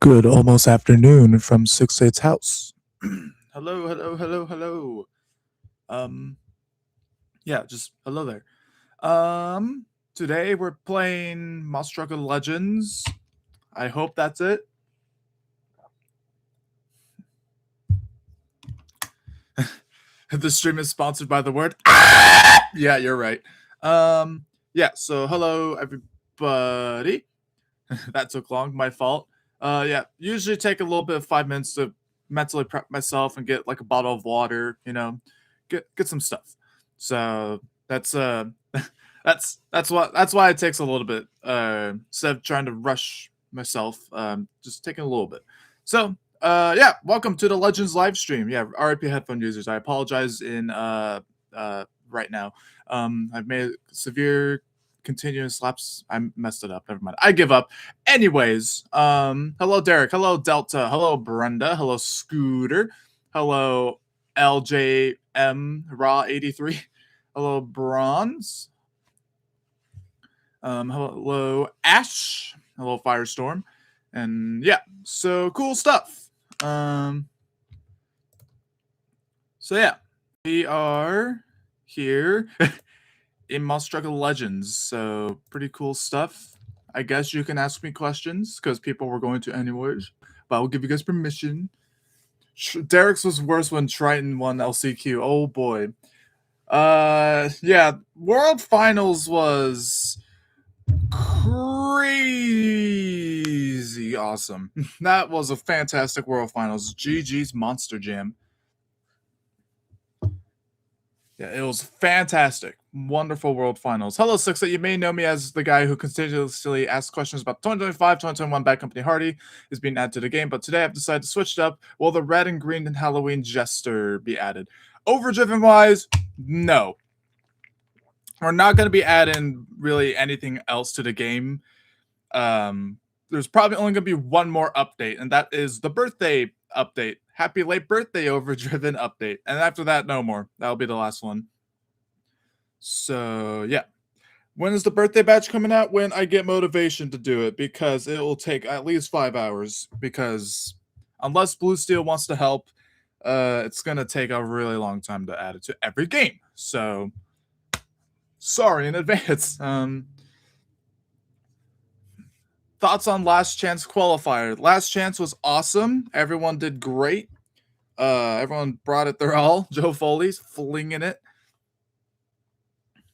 Good almost afternoon from 6-8's house. Hello, hello, hello, hello. Um, yeah, just hello there. Today we're playing Mouse Struggle Legends. I hope that's it. The stream is sponsored by the word. Yeah, you're right. Yeah. So hello, everybody. That took long. My fault. Yeah. Usually take a little bit of 5 minutes to mentally prep myself and get like a bottle of water. Get some stuff. So that's that's why it takes a little bit. Instead of trying to rush myself, just taking a little bit. So yeah, welcome to the Legends live stream. Yeah, RIP headphone users. I apologize in right now. I've made severe continuous lapse. I messed it up. Never mind. I give up. Anyways, hello Derek. Hello Delta. Hello Brenda. Hello Scooter. Hello LJM Raw 83. Hello Bronze. Hello Ash. Hello Firestorm. And yeah, so cool stuff. So yeah, we are here in Mouse Struggle Legends. So pretty cool stuff. I guess you can ask me questions because people were going to anyways, but I'll give you guys permission. Derek's was worse when Triton won LCQ. Oh boy. Yeah, World Finals was crazy awesome. That was a fantastic World Finals. GG's Monster Jam. Yeah, it was fantastic. Wonderful World Finals. Hello, Sixa. You may know me as the guy who continuously asks questions about 2025, 2021 Bad Company Hardy is being added to the game, but today I've decided to switch it up. Will the red and green and Halloween Jester be added? Overdriven-wise, no. We're not going to be adding really anything else to the game. There's probably only going to be one more update, and that is the birthday update. Happy late birthday, Overdriven update. And after that, no more. That'll be the last one. So, yeah. When is the birthday batch coming out? When I get motivation to do it, because it will take at least 5 hours. Because unless Blue Steel wants to help, it's going to take a really long time to add it to every game. So, sorry in advance. Thoughts on Last Chance qualifier? Last Chance was awesome. Everyone did great. Everyone brought it their all. Joe Foley's flinging it.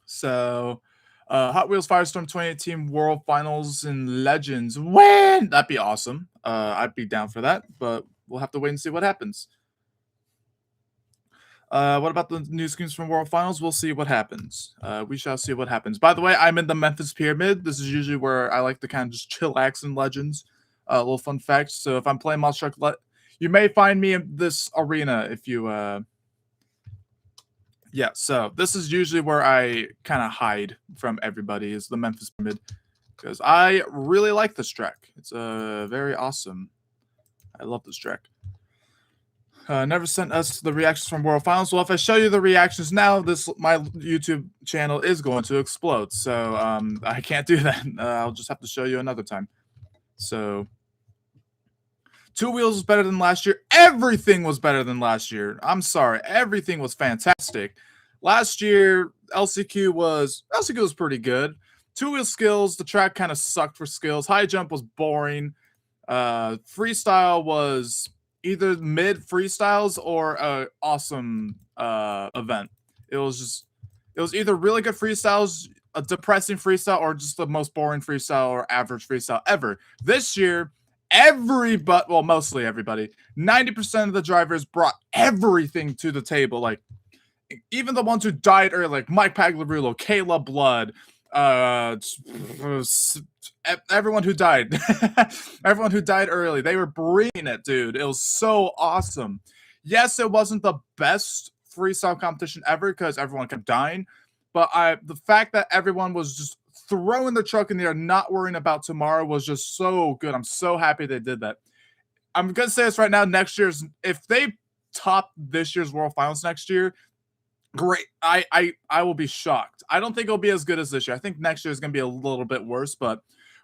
So, Hot Wheels Firestorm 2018 World Finals in Legends. When? That'd be awesome. I'd be down for that, but we'll have to wait and see what happens. What about the new schemes from World Finals? We'll see what happens. We shall see what happens. By the way, I'm in the Memphis Pyramid. This is usually where I like to kind of just chillax in Legends. A little fun fact. So if I'm playing Monster Truck, you may find me in this arena if you... Yeah, so this is usually where I kind of hide from everybody, is the Memphis Pyramid. Because I really like this track. It's very awesome. I love this track. Never sent us the reactions from World Finals. Well, if I show you the reactions now, my YouTube channel is going to explode. So I can't do that. I'll just have to show you another time. So Two Wheels was better than last year. Everything was better than last year. I'm sorry. Everything was fantastic. Last year, LCQ was pretty good. Two Wheel skills, the track kind of sucked for skills. High jump was boring. Freestyle was either mid freestyles or a awesome event. It was either really good freestyles, a depressing freestyle, or just the most boring freestyle or average freestyle ever. This year, mostly everybody, 90% of the drivers brought everything to the table. Like, even the ones who died early, like Mike Pagliarulo, Kayla Blood, everyone who died, everyone who died early, they were bringing it, dude. It was so awesome. Yes, it wasn't the best freestyle competition ever because everyone kept dying, but the fact that everyone was just throwing the truck in the air, not worrying about tomorrow, was just so good. I'm so happy they did that. I'm gonna say this right now. Next year's, if they top this year's World Finals next year, great. I will be shocked. I don't think it'll be as good as this year. I think next year is going to be a little bit worse, but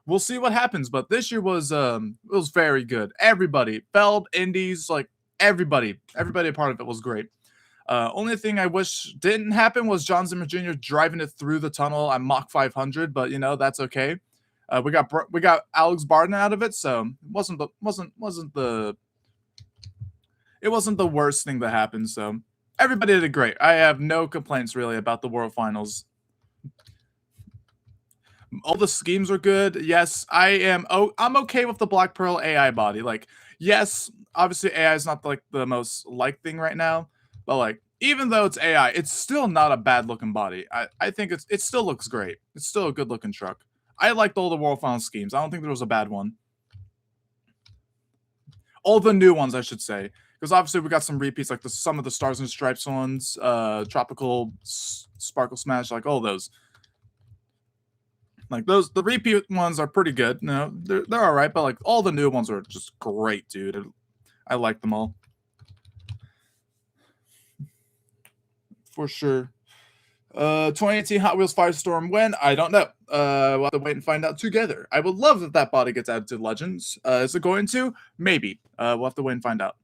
we'll see what happens. But this year was it was very good. Everybody, Feld, Indies, like everybody a part of it was great. Only thing I wish didn't happen was John Zimmer Jr. driving it through the tunnel at Mach 500, but you know that's okay. We got Alex Barden out of it, so it wasn't the worst thing that happened. So everybody did great. I have no complaints really about the World Finals. All the schemes are good. Yes, I am. Oh, I'm okay with the Black Pearl AI body. Like, yes, obviously AI is not like the most liked thing right now, but like even though it's AI, it's still not a bad looking body. I think it still looks great. It's still a good looking truck. I liked all the World Final schemes. I don't think there was a bad one. All the new ones, I should say, because obviously we got some repeats, like some of the Stars and Stripes ones, Tropical Sparkle Smash, like all those. Like those, the repeat ones are pretty good. No, they're all right, but like all the new ones are just great, dude. I like them all for sure. 2018 Hot Wheels Firestorm when? I don't know. We'll have to wait and find out together. I would love if that body gets added to Legends. Is it going to? Maybe. We'll have to wait and find out.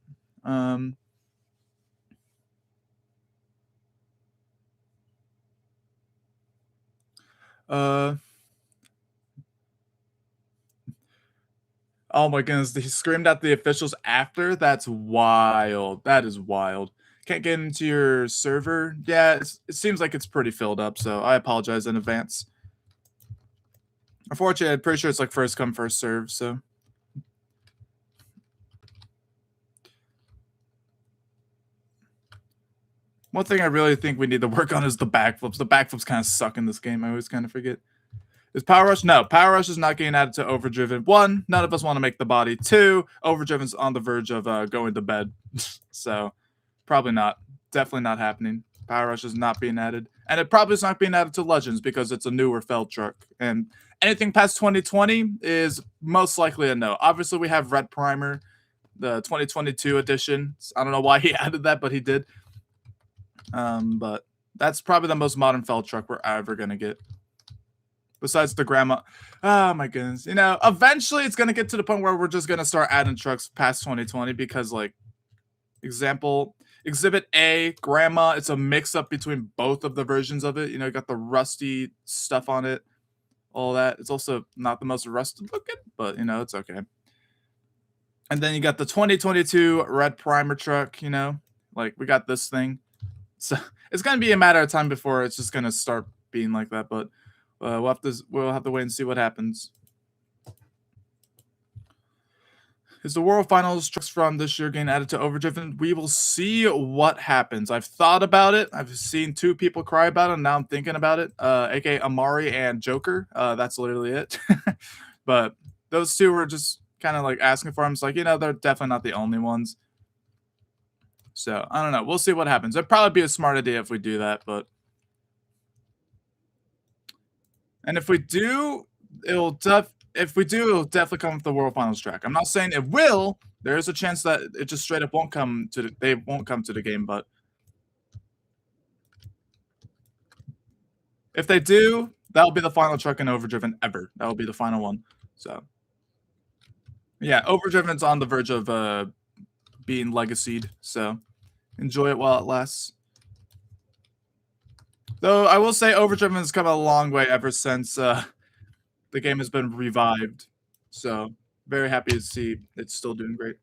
Oh my goodness, he screamed at the officials after? That's wild. That is wild. Can't get into your server? Yeah, it seems like it's pretty filled up, so I apologize in advance. Unfortunately, I'm pretty sure it's like first come, first serve, so. One thing I really think we need to work on is the backflips. The backflips kind of suck in this game. I always kind of forget. Is Power Rush? No, Power Rush is not getting added to Overdriven. One, none of us want to make the body. Two, Overdriven's on the verge of going to bed. So, probably not. Definitely not happening. Power Rush is not being added. And it probably is not being added to Legends because it's a newer Feld truck. And anything past 2020 is most likely a no. Obviously, we have Red Primer, the 2022 edition. I don't know why he added that, but he did. But that's probably the most modern Feld truck we're ever going to get. Besides the grandma. Oh my goodness. You know, eventually it's going to get to the point where we're just going to start adding trucks past 2020 because, like, example, Exhibit A, grandma, it's a mix up between both of the versions of it. You know, you got the rusty stuff on it, all that. It's also not the most rusted looking, but, you know, it's okay. And then you got the 2022 Red Primer truck, you know, like we got this thing. So it's going to be a matter of time before it's just going to start being like that, but we'll have to wait and see what happens. Is the World Finals trucks from this year getting added to Overdriven? We will see what happens. I've thought about it. I've seen two people cry about it, and now I'm thinking about it. AKA Amari and Joker. That's literally it. But those two were just kind of like asking for them. It's like, you know, they're definitely not the only ones. So I don't know. We'll see what happens. It'd probably be a smart idea if we do that, but. And if we do, it'll definitely come with the World Finals track. I'm not saying it will. There is a chance that it just straight up won't come to they won't come to the game, but if they do, that'll be the final truck in Overdriven ever. That'll be the final one. So yeah, Overdriven's on the verge of being legacied. So enjoy it while it lasts. Though I will say Overdriven has come a long way ever since the game has been revived. So very happy to see it's still doing great.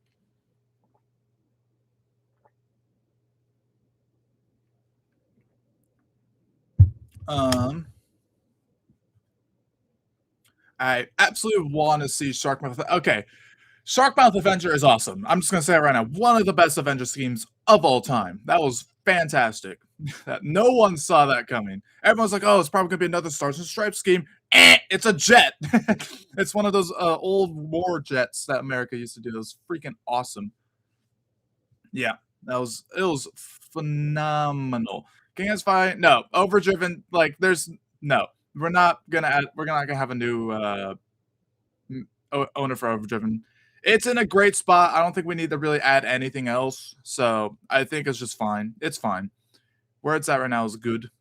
I absolutely want to see Sharkmouth. Okay, Sharkmouth Avenger is awesome. I'm just gonna say it right now. One of the best Avenger schemes of all time. That was fantastic. No one saw that coming. Everyone's like, "Oh, it's probably gonna be another Stars and Stripes scheme." It's a jet. It's one of those old war jets that America used to do. It was freaking awesome. Yeah, it was phenomenal. King S Fi, no, Overdriven. Like, there's no. We're not gonna have a new owner for Overdriven. It's in a great spot. I don't think we need to really add anything else. So I think it's just fine. It's fine. Where it's at right now is good.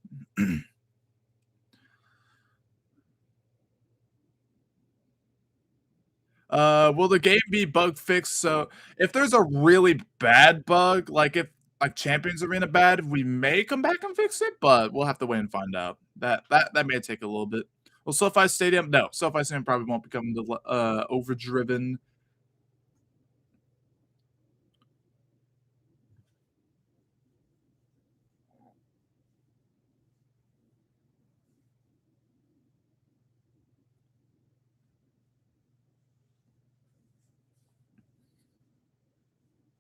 Will the game be bug fixed? So if there's a really bad bug, like if like Champions Arena bad, we may come back and fix it, but we'll have to wait and find out. That may take a little bit. Well, SoFi Stadium, no, SoFi Stadium probably won't become the overdriven.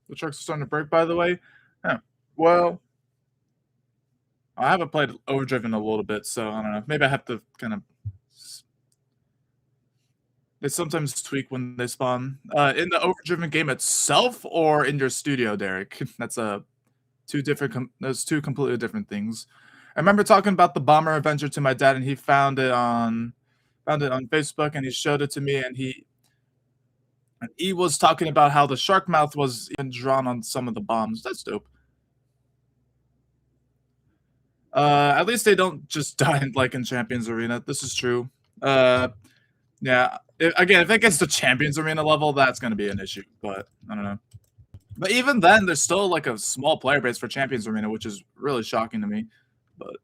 The trucks are starting to break, by the way. Huh. Well, I haven't played Overdriven a little bit, so I don't know. Maybe I have to kind of. They sometimes tweak when they spawn. In the Overdriven game itself, or in your studio, Derek. That's a two different. Those two completely different things. I remember talking about the Bomber Adventure to my dad, and he found it on Facebook, and he showed it to me, and he was talking about how the shark mouth was even drawn on some of the bombs. That's dope. At least they don't just die in, like in Champions Arena. This is true. Yeah. Again, if it gets to Champions Arena level, that's going to be an issue. But I don't know. But even then, there's still like a small player base for Champions Arena, which is really shocking to me. But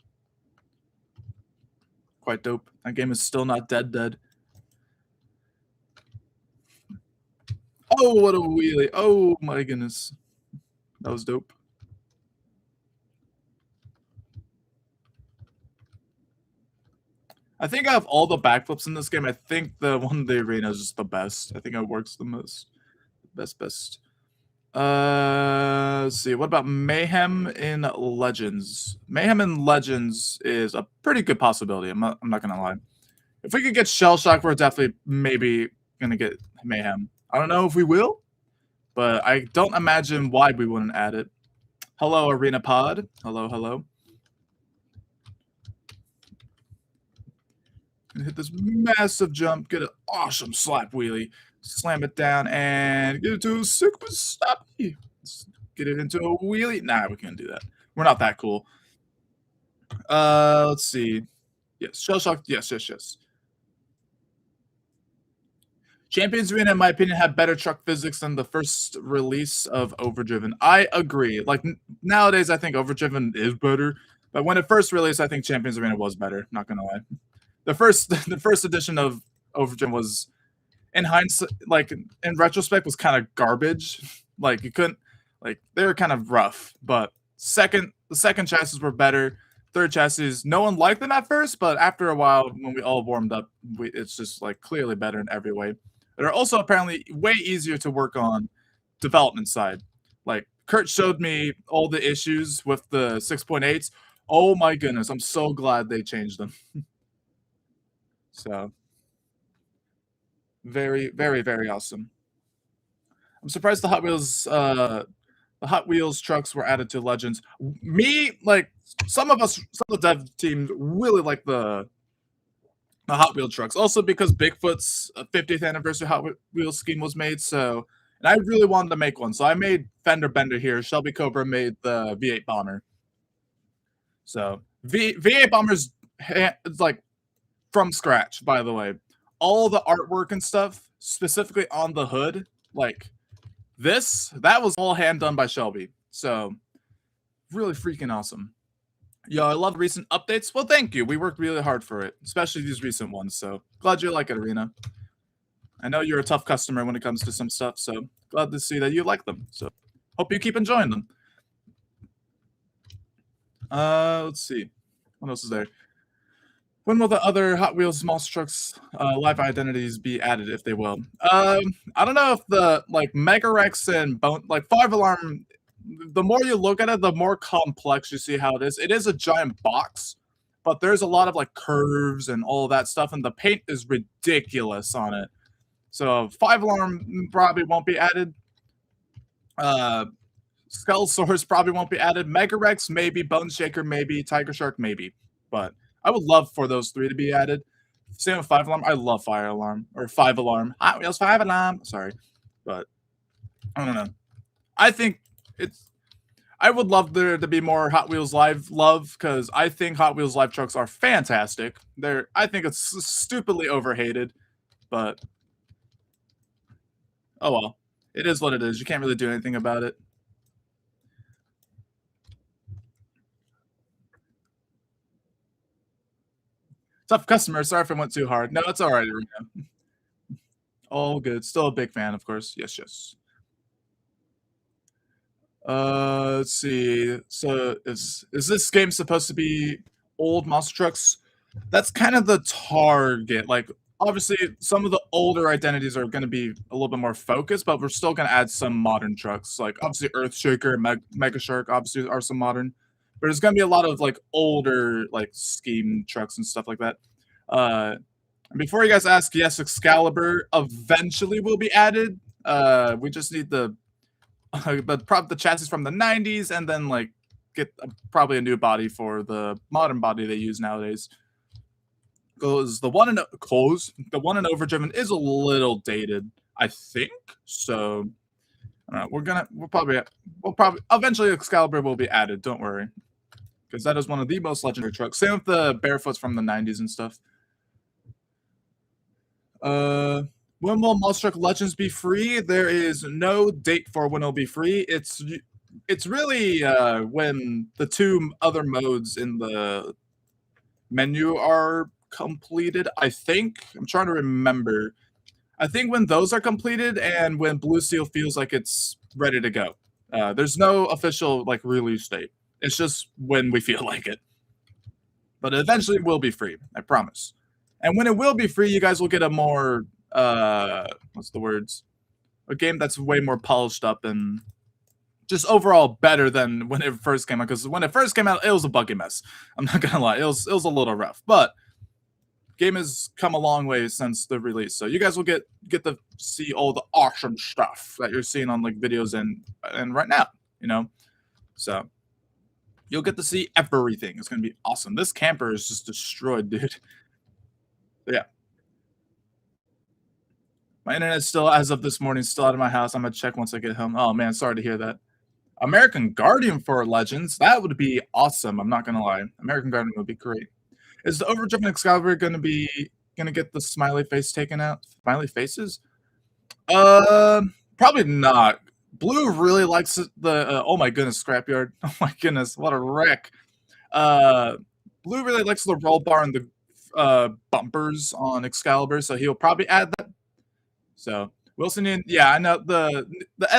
quite dope. That game is still not dead. Oh, what a wheelie! Oh my goodness, that was dope. I think out of all the backflips in this game, I think the one in the arena is just the best. I think it works the most. Best. Let's see. What about Mayhem in Legends? Mayhem in Legends is a pretty good possibility. I'm not gonna lie. If we could get Shell Shock, we're definitely maybe gonna get Mayhem. I don't know if we will, but I don't imagine why we wouldn't add it. Hello, Arena Pod. Hello. And hit this massive jump, get an awesome slap wheelie, slam it down, and get it to a super stop. Let's get it into a wheelie. Nah, we can't do that. We're not that cool. Let's see. Yes, Shell Shock. Yes. Champions Arena, in my opinion, had better truck physics than the first release of Overdriven. I agree. Like nowadays, I think Overdriven is better, but when it first released, I think Champions Arena was better. Not gonna lie. The first edition of Overdriven was, in hindsight, like in retrospect, was kind of garbage. Like you couldn't, like they were kind of rough. But the second chassis were better. Third chassis, no one liked them at first, but after a while, when we all warmed up, it's just like clearly better in every way. They're also apparently way easier to work on development side. Like Kurt showed me all the issues with the 6.8s. Oh my goodness, I'm so glad they changed them. So very awesome. I'm surprised the Hot Wheels trucks were added to Legends. Like some of the dev teams really like the Hot Wheel trucks. Also because Bigfoot's 50th anniversary Hot Wheels scheme was made, so and I really wanted to make one. So I made Fender Bender here. Shelby Cobra made the V8 Bomber. So V8 Bomber's it's like from scratch, by the way. All the artwork and stuff, specifically on the hood, like that was all hand done by Shelby. So really freaking awesome. Yo, I love recent updates. Well, thank you. We worked really hard for it, especially these recent ones. So glad you like it, Arena. I know you're a tough customer when it comes to some stuff, so glad to see that you like them. So hope you keep enjoying them. Let's see. What else is there? When will the other Hot Wheels Monster Trucks live identities be added, if they will? I don't know if the like Mega Rex and like 5-alarm. The more you look at it, the more complex you see how it is. It is a giant box, but there's a lot of like curves and all of that stuff, and the paint is ridiculous on it. So 5-alarm probably won't be added. Skull Source probably won't be added. Mega Rex maybe, Bone Shaker maybe, Tiger Shark maybe, but I would love for those three to be added. Same with 5-alarm. I love Fire Alarm or 5-alarm. Hot Wheels 5-alarm. Sorry, but I don't know. I think I would love there to be more Hot Wheels Live love because I think Hot Wheels Live trucks are fantastic. I think it's stupidly overhated, but Oh well. It is what it is. You can't really do anything about it. Tough customer. Sorry if I went too hard. No, it's all right, Arena. All good. Still a big fan, of course. Yes, yes. Let's see. So is this game supposed to be old monster trucks? That's kind of the target. Like, obviously, some of the older identities are going to be a little bit more focused, but we're still going to add some modern trucks. Like, obviously, Earthshaker, Mega Shark, obviously, are some modern. But there's going to be a lot of like older like scheme trucks and stuff like that. And before you guys ask, yes, Excalibur eventually will be added. We just need the chassis from the 90s and then like get probably a new body for the modern body they use nowadays. Because the one in Overdriven is a little dated, I think. So we'll probably eventually Excalibur will be added. Don't worry, because that is one of the most legendary trucks. Same with the Barefoots from the 90s and stuff. When will Monster Truck Legends be free? There is no date for when it'll be free. It's really when the two other modes in the menu are completed. I think I'm trying to remember. I think when those are completed and when Blue Seal feels like it's ready to go. There's no official like release date. It's just when we feel like it. But it eventually will be free. I promise. And when it will be free, you guys will get a more what's the words? A game that's way more polished up and just overall better than when it first came out. Because when it first came out, it was a buggy mess. I'm not gonna lie, it was a little rough. But game has come a long way since the release, so you guys will get to see all the awesome stuff that you're seeing on like videos and right now, you know. So you'll get to see everything. It's gonna be awesome. This camper is just destroyed, dude. But yeah. My internet still, as of this morning, still out of my house. I'm gonna check once I get home. Oh man, sorry to hear that. American Guardian for Legends, that would be awesome. I'm not gonna lie. American Guardian would be great. Is the Overdriven Excalibur gonna get the smiley face taken out? Smiley faces? Probably not. Blue really likes the oh my goodness, scrapyard. Oh my goodness, what a wreck. Uh, Blue really likes the roll bar and the bumpers on Excalibur, so he'll probably add that. So Wilson, yeah, I know the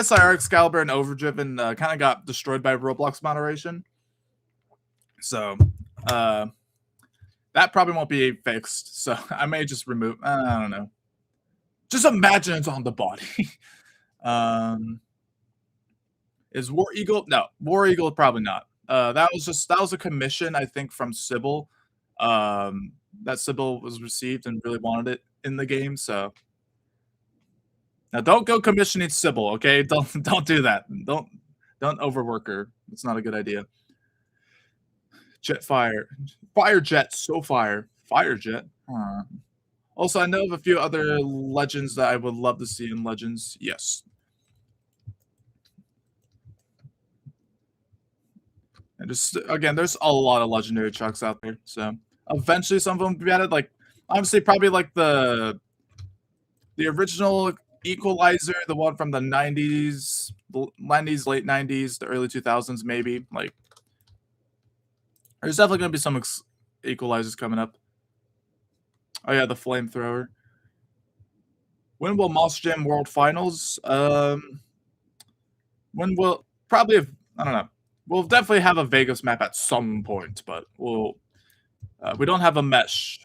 SIR Excalibur and Overdriven kind of got destroyed by Roblox moderation. So that probably won't be fixed. So I may just remove. I don't know. Just imagine it's on the body. Is War Eagle? No, War Eagle probably not. That was a commission I think from Sybil. That Sybil was received and really wanted it in the game. So now don't go commissioning Sybil, okay? Don't do that. Don't overwork her. It's not a good idea. Fire jet, so fire jet. Huh. Also, I know of a few other legends that I would love to see in Legends. Yes. And just again, there's a lot of legendary trucks out there. So eventually, some of them will be added. Like obviously, probably like the original Equalizer, the one from the 90s, late 90s, the early 2000s, maybe. Like, there's definitely gonna be some Equalizers coming up. Oh yeah, the flamethrower. When will Monster Jam World Finals? When will probably have, I don't know. We'll definitely have a Vegas map at some point, but we don't have a mesh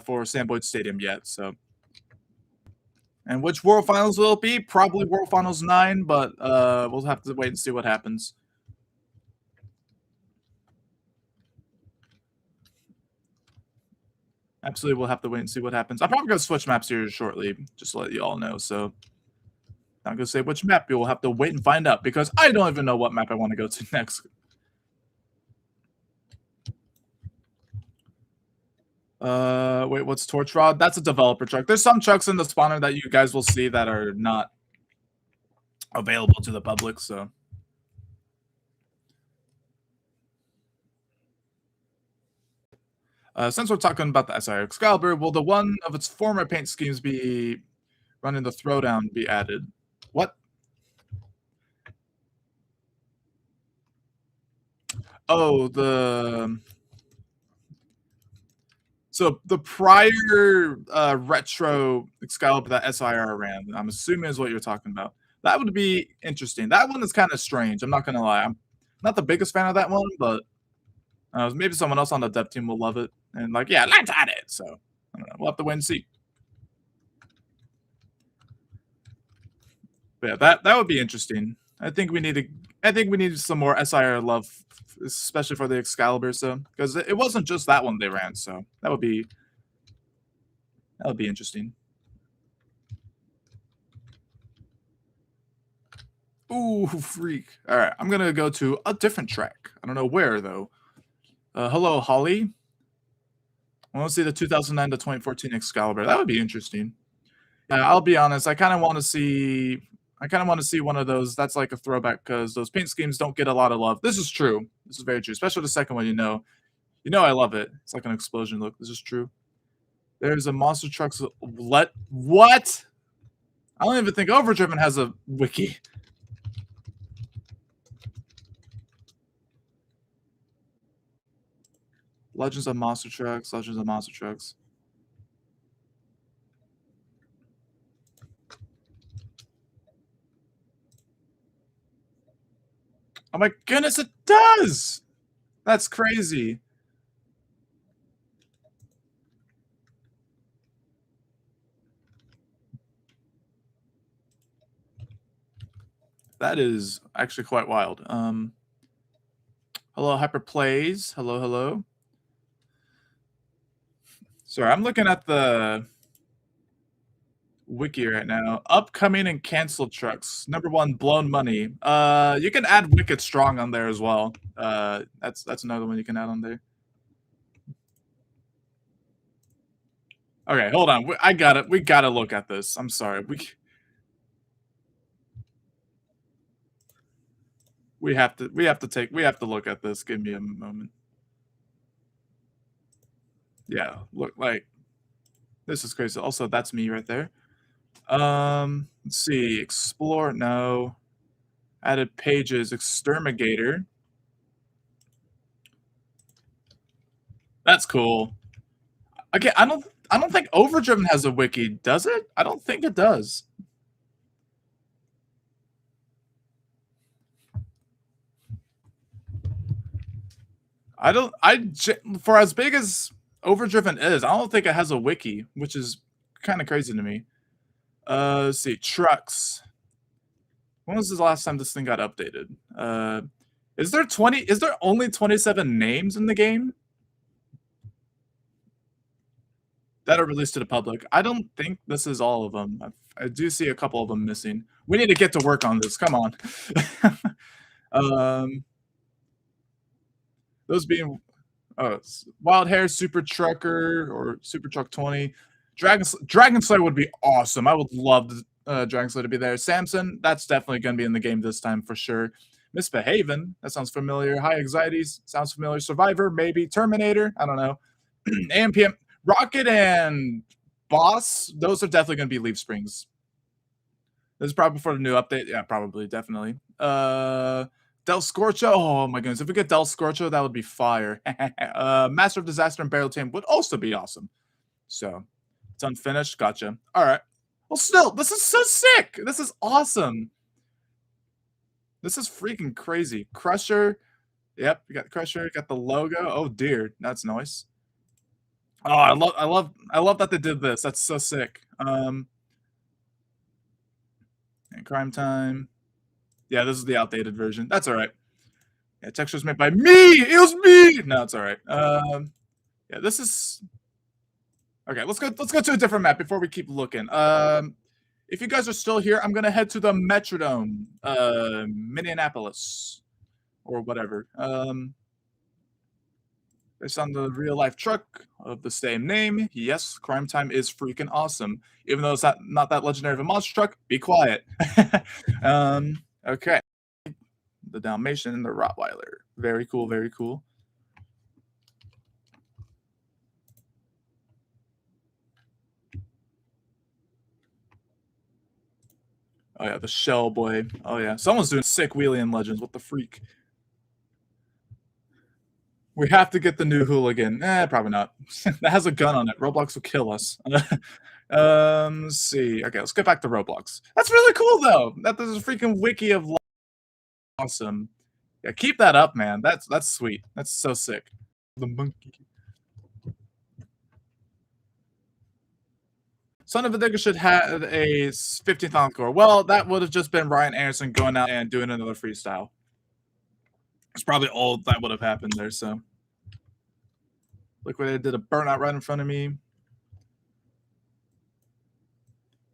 for Sandboyd Stadium yet. So, and which World Finals will it be? Probably World Finals 9, but we'll have to wait and see what happens. Absolutely, we'll have to wait and see what happens. I'm probably going to switch maps here shortly, just to let you all know. So, I'm going to say which map. You'll have to wait and find out, because I don't even know what map I want to go to next. Wait, what's Torch Rod? That's a developer truck. There's some trucks in the spawner that you guys will see that are not available to the public, so. Since we're talking about the SIR Excalibur, will the one of its former paint schemes be running the throwdown be added? What? Oh, so the prior retro Excalibur that SIR ran, I'm assuming is what you're talking about. That would be interesting. That one is kind of strange. I'm not gonna lie. I'm not the biggest fan of that one, but maybe someone else on the dev team will love it. And like, yeah, let's add it. So I don't know. We'll have to wait and see. But yeah, that would be interesting. I think we need to. I think we need some more SIR love, especially for the Excalibur. So because it wasn't just that one they ran. So that would be interesting. Ooh, freak. All right, I'm gonna go to a different track. I don't know where though. Hello, Holly. I want to see the 2009 to 2014 Excalibur. That would be interesting. Yeah, I'll be honest. I kind of want to see. I kind of want to see one of those. That's like a throwback because those paint schemes don't get a lot of love. This is true. This is very true. Especially the second one. I love it. It's like an explosion look. This is true. There's a monster trucks. What? I don't even think Overdriven has a wiki. Legends of Monster Trucks. Legends of Monster Trucks. Oh my goodness, it does! That's crazy. That is actually quite wild. Hello, Hyperplays. Hello, hello. Sorry, I'm looking at the wiki right now. Upcoming and canceled trucks. Number 1, Blown Money. You can add Wicked Strong on there as well. That's another one you can add on there. Okay, hold on. I got it. We gotta look at this. I'm sorry. We have to look at this. Give me a moment. Yeah, look, like this is crazy. Also, that's me right there. Let's see. Explore, no. Added pages, Exterminator. That's cool. Okay, I don't think Overdriven has a wiki, does it? I don't think it does. For as big as Overdriven is, I don't think it has a wiki, which is kind of crazy to me. Let's see, trucks. When was the last time this thing got updated? Is there only 27 names in the game that are released to the public? I don't think this is all of them. I do see a couple of them missing. We need to get to work on this. Come on. Those being Wild Hair, Super Trucker, or Super Truck 20. Dragon Slayer would be awesome. I would love Dragon Slayer to be there. Samson, that's definitely going to be in the game this time for sure. Misbehaving, that sounds familiar. High Anxieties, sounds familiar. Survivor, maybe. Terminator, I don't know. AMPM, Rocket and Boss, those are definitely going to be Leaf Springs. This is probably before the new update. Yeah, probably, definitely. Del Scorcho. Oh my goodness. If we get Del Scorcho, that would be fire. Master of Disaster and Barrel Team would also be awesome. So it's unfinished. Gotcha. All right. Well, still, this is so sick. This is awesome. This is freaking crazy. Crusher. Yep, you got Crusher, you got the logo. Oh dear, that's nice. Oh, I love that they did this. That's so sick. And Crime Time. Yeah, this is the outdated version. That's all right. Yeah, textures made by me. It was me. No, it's all right. Yeah, this is okay. Let's go to a different map before we keep looking. If you guys are still here, I'm gonna head to the Metrodome, Minneapolis, or whatever. Based on the real life truck of the same name, yes, Crime Time is freaking awesome. Even though it's not that legendary of a monster truck, be quiet. Okay. The Dalmatian and the Rottweiler. Very cool, very cool. Oh yeah, the Shell Boy. Oh yeah, someone's doing sick wheelie in Legends. What the freak? We have to get the new hooligan. Probably not. That has a gun on it. Roblox will kill us. Let's see. Okay, let's get back to Roblox. That's really cool though. That there's a freaking wiki of awesome. Yeah, keep that up, man. That's sweet. That's so sick. The monkey. Son of a Digger should have a 15,000 score. Well, that would have just been Ryan Anderson going out and doing another freestyle. It's probably all that would have happened there. So, look what they did, a burnout right in front of me.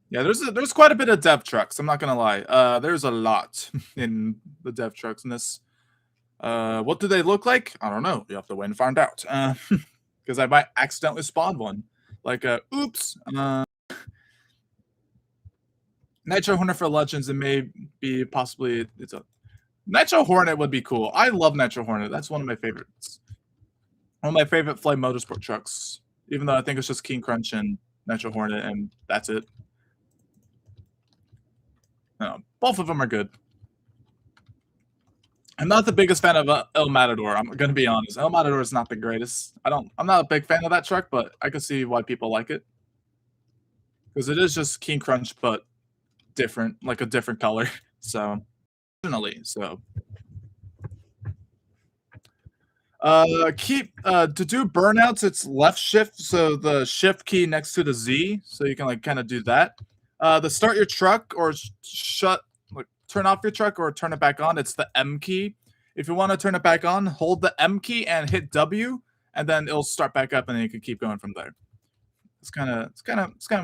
Yeah, there's quite a bit of dev trucks. I'm not gonna lie. There's a lot in the dev trucks in this. What do they look like? I don't know. You have to wait and find out. Because I might accidentally spawn one. Like, oops. Nitro Hornet for Legends. It may be possibly it's a Nitro Hornet would be cool. I love Nitro Hornet. That's one of my favorites. One of my favorite Flame Motorsport trucks. Even though I think it's just King Crunch and Nitro Hornet, and that's it. No, both of them are good. I'm not the biggest fan of El Matador. I'm gonna be honest. El Matador is not the greatest. I'm not a big fan of that truck, but I can see why people like it. Because it is just King Crunch, but different, like a different color. So, definitely. So, to do burnouts, it's left shift. So the shift key next to the Z, so you can like kind of do that. To start your truck or turn off your truck or turn it back on, it's the M key. If you want to turn it back on, hold the M key and hit W, and then it'll start back up, and then you can keep going from there. It's kind of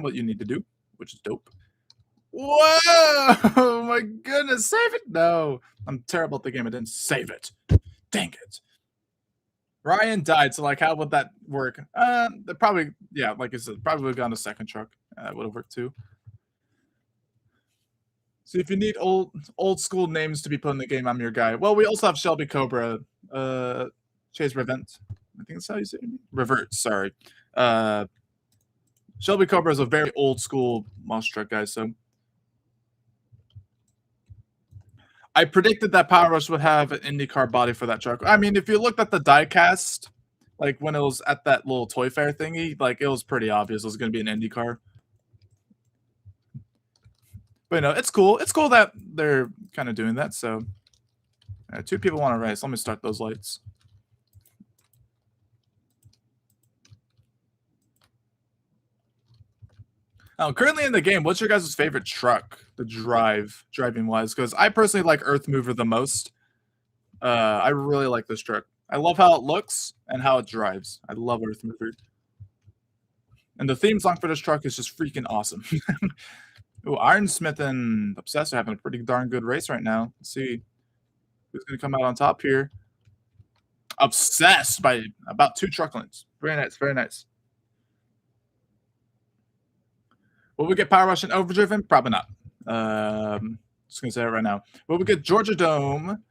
what you need to do, which is dope. Whoa! Oh my goodness, save it! No, I'm terrible at the game. I didn't save it. Dang it! Ryan died, so like, how would that work? Probably, yeah, like I said, probably would have gone a second truck. That would have worked too. So if you need old school names to be put in the game, I'm your guy. Well, we also have Shelby Cobra, Chase Revent. I think that's how you say it. Revert, sorry. Shelby Cobra is a very old school monster truck, guys. So I predicted that Power Rush would have an IndyCar body for that truck. I mean, if you looked at the diecast, like when it was at that little toy fair thingy, like it was pretty obvious it was going to be an IndyCar. But no, it's cool. It's cool that they're kind of doing that. So, two people want to race. Let me start those lights. Now, currently in the game, what's your guys' favorite truck to driving wise? Because I personally like Earth Mover the most. I really like this truck. I love how it looks and how it drives. I love Earth Mover. And the theme song for this truck is just freaking awesome. Ooh, Ironsmith and Obsessed are having a pretty darn good race right now. Let's see who's going to come out on top here. Obsessed by about 2 truck lengths. Very nice, very nice. Will we get Power Rush and Overdriven? Probably not. Just going to say it right now. Will we get Georgia Dome?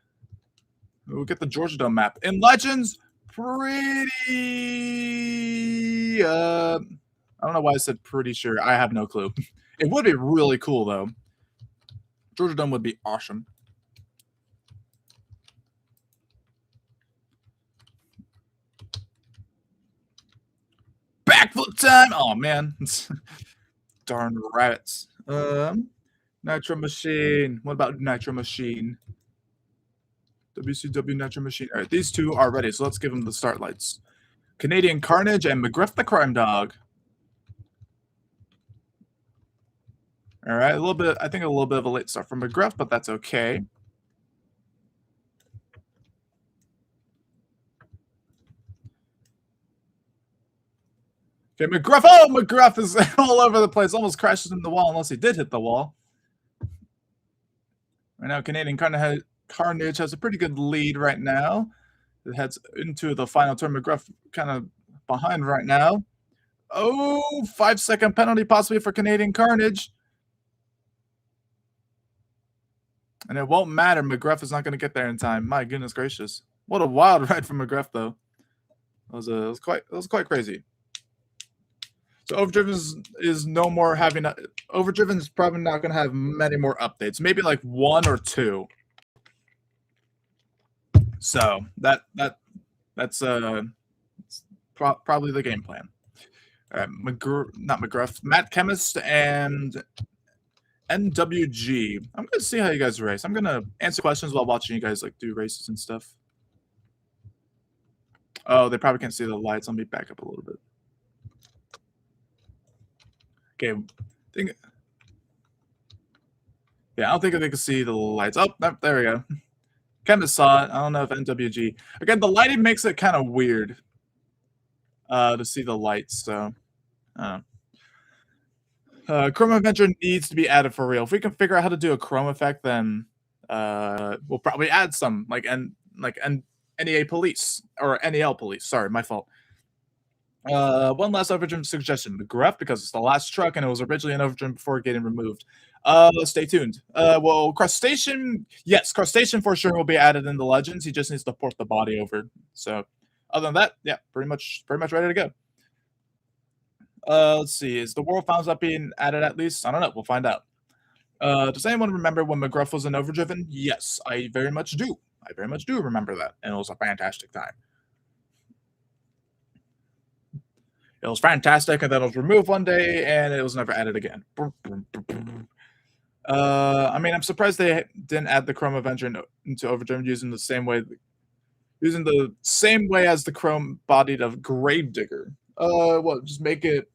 We'll get the Georgia Dome map. In Legends, pretty... I don't know why I said pretty sure. I have no clue. It would be really cool, though. Georgia Dome would be awesome. Backflip time! Oh, man. Darn rabbits. Nitro Machine. What about Nitro Machine? WCW Nitro Machine. All right, these two are ready, so let's give them the start lights. Canadian Carnage and McGriff the Crime Dog. All right, I think a little bit of a late start from McGriff, but that's okay. Okay, McGriff. Oh, McGriff is all over the place. Almost crashes into the wall, unless he did hit the wall. Right now, Canadian Carnage has a pretty good lead right now. It heads into the final turn. McGriff kind of behind right now. Oh, 5-second penalty possibly for Canadian Carnage. And it won't matter. McGriff is not going to get there in time. My goodness gracious. What a wild ride from McGriff, though. It was quite crazy. So is no more having Overdriven is probably not going to have many more updates. Maybe like 1 or 2. So that's probably the game plan. All right, not McGruff, Matt Chemist and NWG. I'm gonna see how you guys race. I'm gonna answer questions while watching you guys like do races and stuff. Oh, they probably can't see the lights. Let me back up a little bit. Okay, yeah, I don't think they can see the lights. Oh, there we go. Kind of saw it. I don't know if NWG. Again, the lighting makes it kind of weird to see the lights. So, chroma adventure needs to be added for real. If we can figure out how to do a chrome effect, then we'll probably add some like NEA police or NEL police. Sorry, my fault. One last overdriven suggestion: McGruff, because it's the last truck and it was originally an overdriven before getting removed. Stay tuned. Well, Crustacean, yes, Crustacean for sure will be added in the Legends. He just needs to port the body over. So, other than that, yeah, pretty much ready to go. Let's see. Is the world finals up being added at least? I don't know. We'll find out. Does anyone remember when McGruff was in Overdriven? Yes, I very much do. I very much do remember that, and it was a fantastic time. It was fantastic, and then it was removed one day, and it was never added again. I mean, I'm surprised they didn't add the Chrome Avenger into Overdriven using the same way as the chrome-bodied of Gravedigger. What? Just make it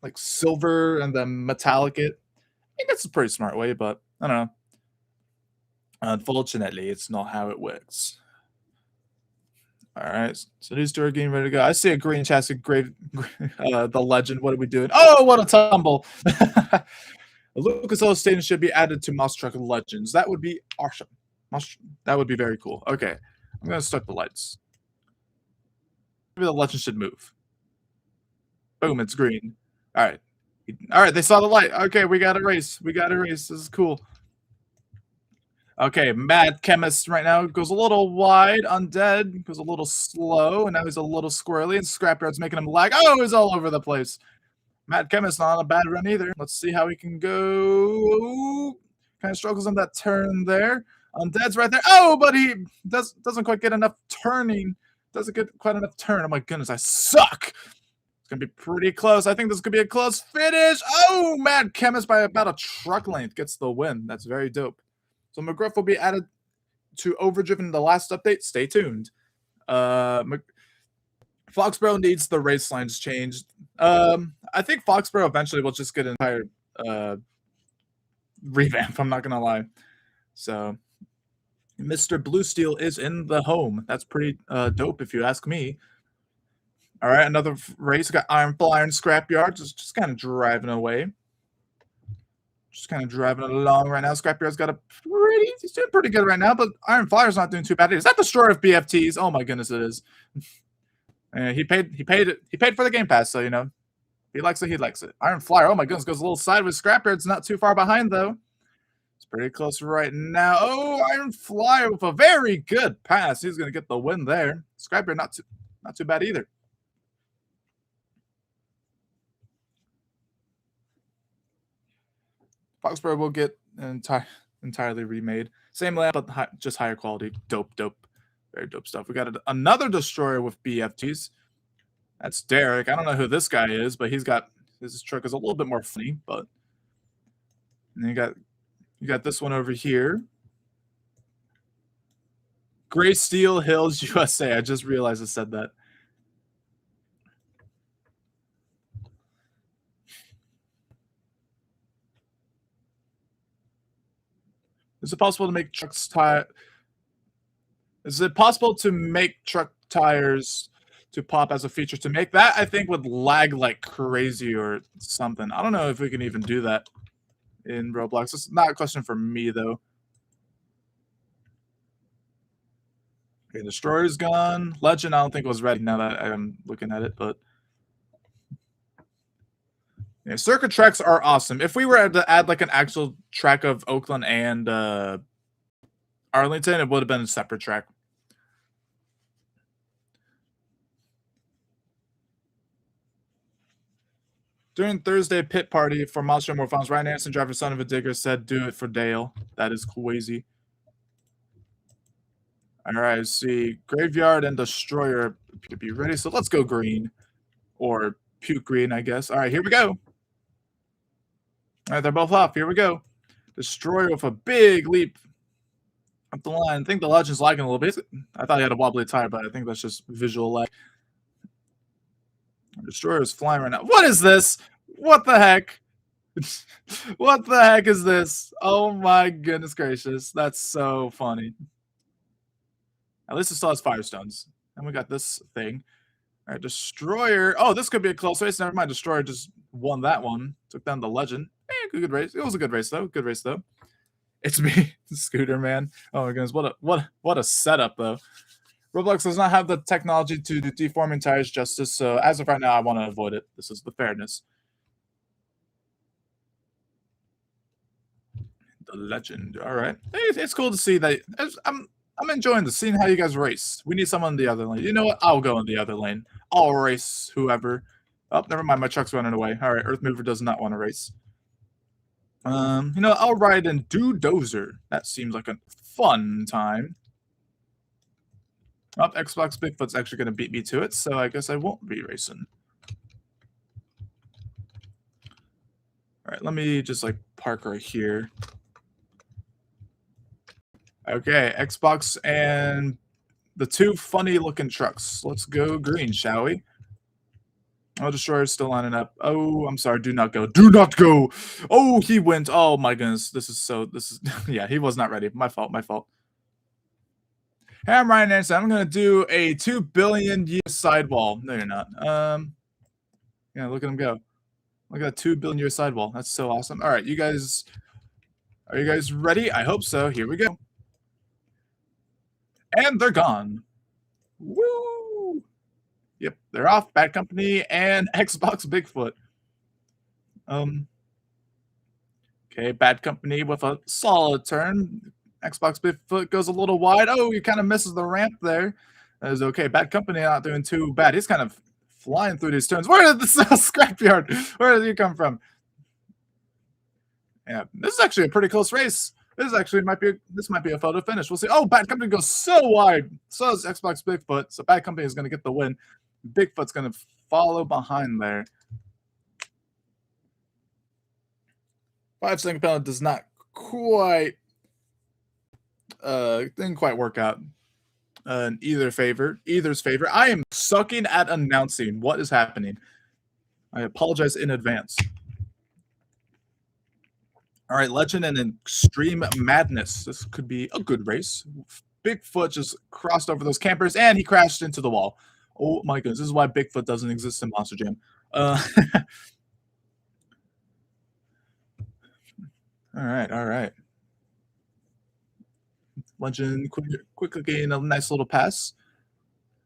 like silver and then metallic it. I think that's a pretty smart way, but I don't know. Unfortunately, it's not how it works. All right, so these two are getting ready to go. I see a green chassis, the legend. What are we doing? Oh, what a tumble! Lucas Oil Stadium should be added to Mouse Truck Legends. That would be awesome. That would be very cool. Okay, I'm gonna start the lights. Maybe the legend should move. Boom, it's green. All right, they saw the light. Okay, we got a race. This is cool. Okay, Mad Chemist right now goes a little wide. Undead goes a little slow, and now he's a little squirrely, and Scrapyard's making him lag. Oh, he's all over the place. Mad Chemist not on a bad run either. Let's see how he can go. Kind of struggles on that turn there. Undead's right there. Oh, but he doesn't quite get enough turning. Doesn't get quite enough turn. Oh my goodness, I suck. It's going to be pretty close. I think this could be a close finish. Oh, Mad Chemist by about a truck length gets the win. That's very dope. So McGruff will be added to Overdriven in the last update. Stay tuned. Foxborough needs the race lines changed. I think Foxborough eventually will just get an entire revamp. I'm not going to lie. So Mr. Blue Steel is in the home. That's pretty dope if you ask me. All right, another race. Got Iron Flyer and Scrapyard just kind of driving away. Just kind of driving it along right now. Scrapyard's got he's doing pretty good right now, but Iron Flyer's not doing too bad. Is that Destroyer of BFTs? Oh my goodness, it is. He paid for the Game Pass, so you know, he likes it. He likes it. Iron Flyer, oh my goodness, goes a little sideways. Scrapyard's not too far behind though. It's pretty close right now. Oh, Iron Flyer with a very good pass. He's gonna get the win there. Scrapyard not too bad either. Foxborough will get entirely remade. Same layout, but just higher quality. Dope. Very dope stuff. We got another Destroyer with BFTs. That's Derek. I don't know who this guy is, but his truck is a little bit more funny. But and then you got this one over here. Gray Steel Hills USA. I just realized I said that. Is it possible to make trucks Is it possible to make truck tires to pop as a feature? To make that, I think would lag like crazy or something. I don't know if we can even do that in Roblox. It's not a question for me though. Okay, Destroyer's gone. Legend, I don't think was ready now that I'm looking at it, but yeah, circuit tracks are awesome. If we were to add like an actual track of Oakland and Arlington, it would have been a separate track. During Thursday pit party for Monster More Farms, Ryan Anderson, driver, son of a digger, said, "Do it for Dale." That is crazy. All right, see, Graveyard and Destroyer appear to be ready, so let's go green. Or puke green, I guess. All right, here we go. All right, they're both off. Here we go. Destroyer with a big leap up the line. I think the Legend's lagging a little bit. I thought he had a wobbly tire, but I think that's just visual lag. Destroyer is flying right now. What is this? What the heck? What the heck is this? Oh my goodness gracious. That's so funny. At least it still has Firestones. And we got this thing. All right, Destroyer. Oh, this could be a close race. Never mind. Destroyer just won that one. Took down the Legend. Good race. It was a good race though. Good race though. It's me, Scooter Man. Oh my goodness, what a setup though. Roblox does not have the technology to do deforming tires justice, so as of right now, I want to avoid it. This is the fairness. The Legend. All right, it's cool to see that. I'm enjoying this, seeing how you guys race. We need someone in the other lane. You know what? I'll go in the other lane. I'll race whoever. Oh, never mind. My truck's running away. All right, Earth Mover does not want to race. You know, I'll ride in Dozer. That seems like a fun time. Oh, Xbox Bigfoot's actually going to beat me to it, so I guess I won't be racing. All right, let me just like park right here. Okay, Xbox and the two funny looking trucks. Let's go green, shall we? Oh, Destroyer's still lining up. Oh, I'm sorry. Do not go. Do not go. Oh, he went. Oh my goodness. This is yeah, he was not ready. My fault. My fault. Hey, I'm Ryan Anderson. I'm gonna do a 2 billion year sidewall. No, you're not. Yeah, look at him go. Look at that 2 billion year sidewall. That's so awesome. All right, you guys, are you guys ready? I hope so. Here we go. And they're gone. Woo! Yep, they're off. Bad Company and Xbox Bigfoot. Okay, Bad Company with a solid turn. Xbox Bigfoot goes a little wide. Oh, he kind of misses the ramp there. That is okay. Bad Company not doing too bad. He's kind of flying through these turns. Where did this scrapyard? Where did he come from? Yeah, this is actually a pretty close race. This might be a photo finish. We'll see. Oh, Bad Company goes so wide. So does Xbox Bigfoot. So Bad Company is going to get the win. Bigfoot's going to follow behind there. 5-second penalty does not quite didn't quite work out in either's favor. I am sucking at announcing what is happening. I apologize in advance. All right, Legend and Extreme Madness. This could be a good race. Bigfoot just crossed over those campers and he crashed into the wall. Oh my goodness, this is why Bigfoot doesn't exist in Monster Jam. All right. Legend quickly getting a nice little pass.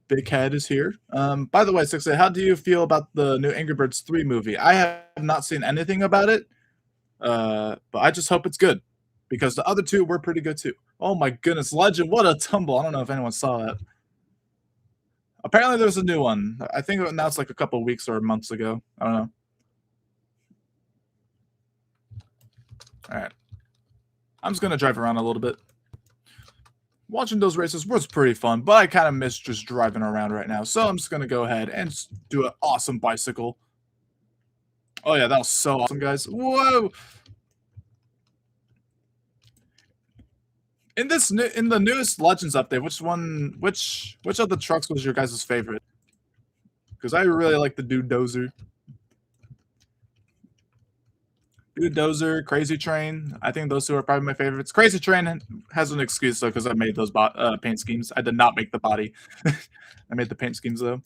Big Head is here. By the way, Sixty, how do you feel about the new Angry Birds 3 movie? I have not seen anything about it, but I just hope it's good because the other two were pretty good too. Oh my goodness, Legend, what a tumble. I don't know if anyone saw that. Apparently there's a new one. I think it was announced like a couple weeks or months ago. I don't know. All right. I'm just going to drive around a little bit. Watching those races was pretty fun, but I kind of miss just driving around right now. So I'm just going to go ahead and do an awesome bicycle. Oh, yeah, that was so awesome, guys. Whoa! In the newest Legends update, which of the trucks was your guys' favorite? Because I really like the Dozer. Dozer, Crazy Train. I think those two are probably my favorites. Crazy Train has an excuse though, because I made those paint schemes. I did not make the body. I made the paint schemes though.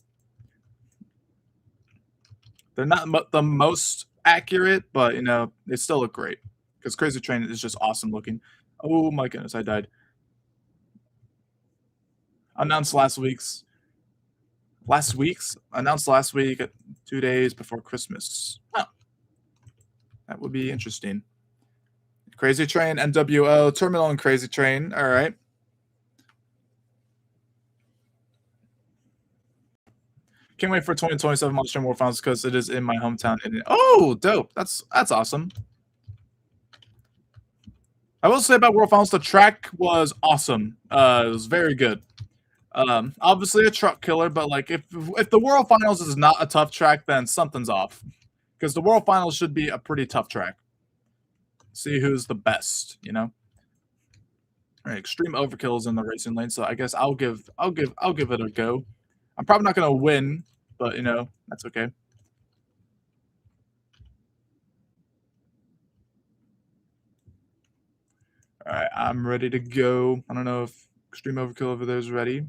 They're not the most accurate, but you know they still look great. Because Crazy Train is just awesome looking. Oh my goodness, I died. Announced last week. Announced last week, 2 days before Christmas. Oh. That would be interesting. Crazy Train, NWO, Terminal, and Crazy Train. All right. Can't wait for 2027 Monster War Finals because it is in my hometown. Oh, dope! That's awesome. I will say about World Finals, the track was awesome. It was very good. Obviously a truck killer, but like if the World Finals is not a tough track, then something's off. Because the World Finals should be a pretty tough track. See who's the best, you know. All right, extreme overkill is in the racing lane, so I guess I'll give it a go. I'm probably not gonna win, but you know that's okay. All right, I'm ready to go. I don't know if extreme overkill over there is ready.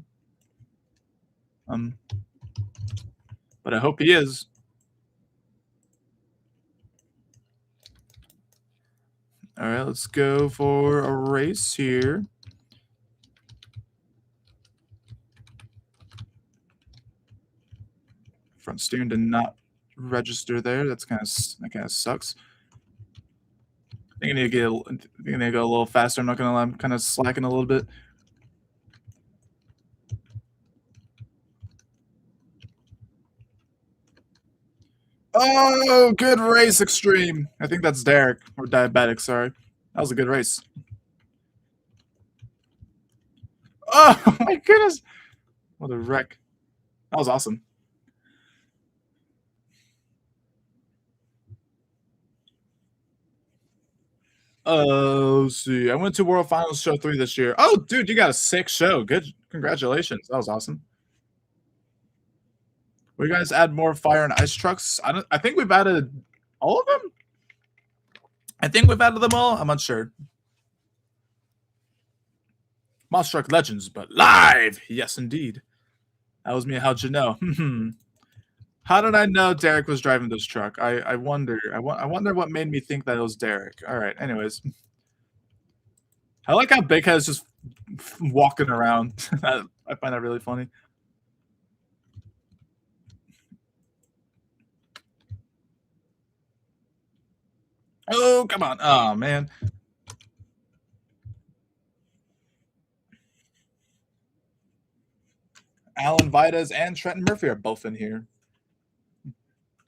But I hope he is. All right, let's go for a race here. Front steering did not register there. That kind of sucks. I think I need to go a little faster. I'm not gonna lie, I'm kind of slacking a little bit. Oh, good race, Extreme. I think that's Derek or Diabetic. Sorry, that was a good race. Oh my goodness! What a wreck! That was awesome. Let's see. I went to World Finals Show 3 this year. Oh, dude, you got a sick show. Good, congratulations. That was awesome. Will you guys add more fire and ice trucks? I think we've added all of them. I think we've added them all. I'm unsure. Monster Truck Legends, but live. Yes, indeed. That was me. How'd you know? How did I know Derek was driving this truck? I wonder. I wonder what made me think that it was Derek. All right. Anyways, I like how Big Head's just walking around. I find that really funny. Oh, come on. Oh, man. Alan Vitas and Trenton Murphy are both in here.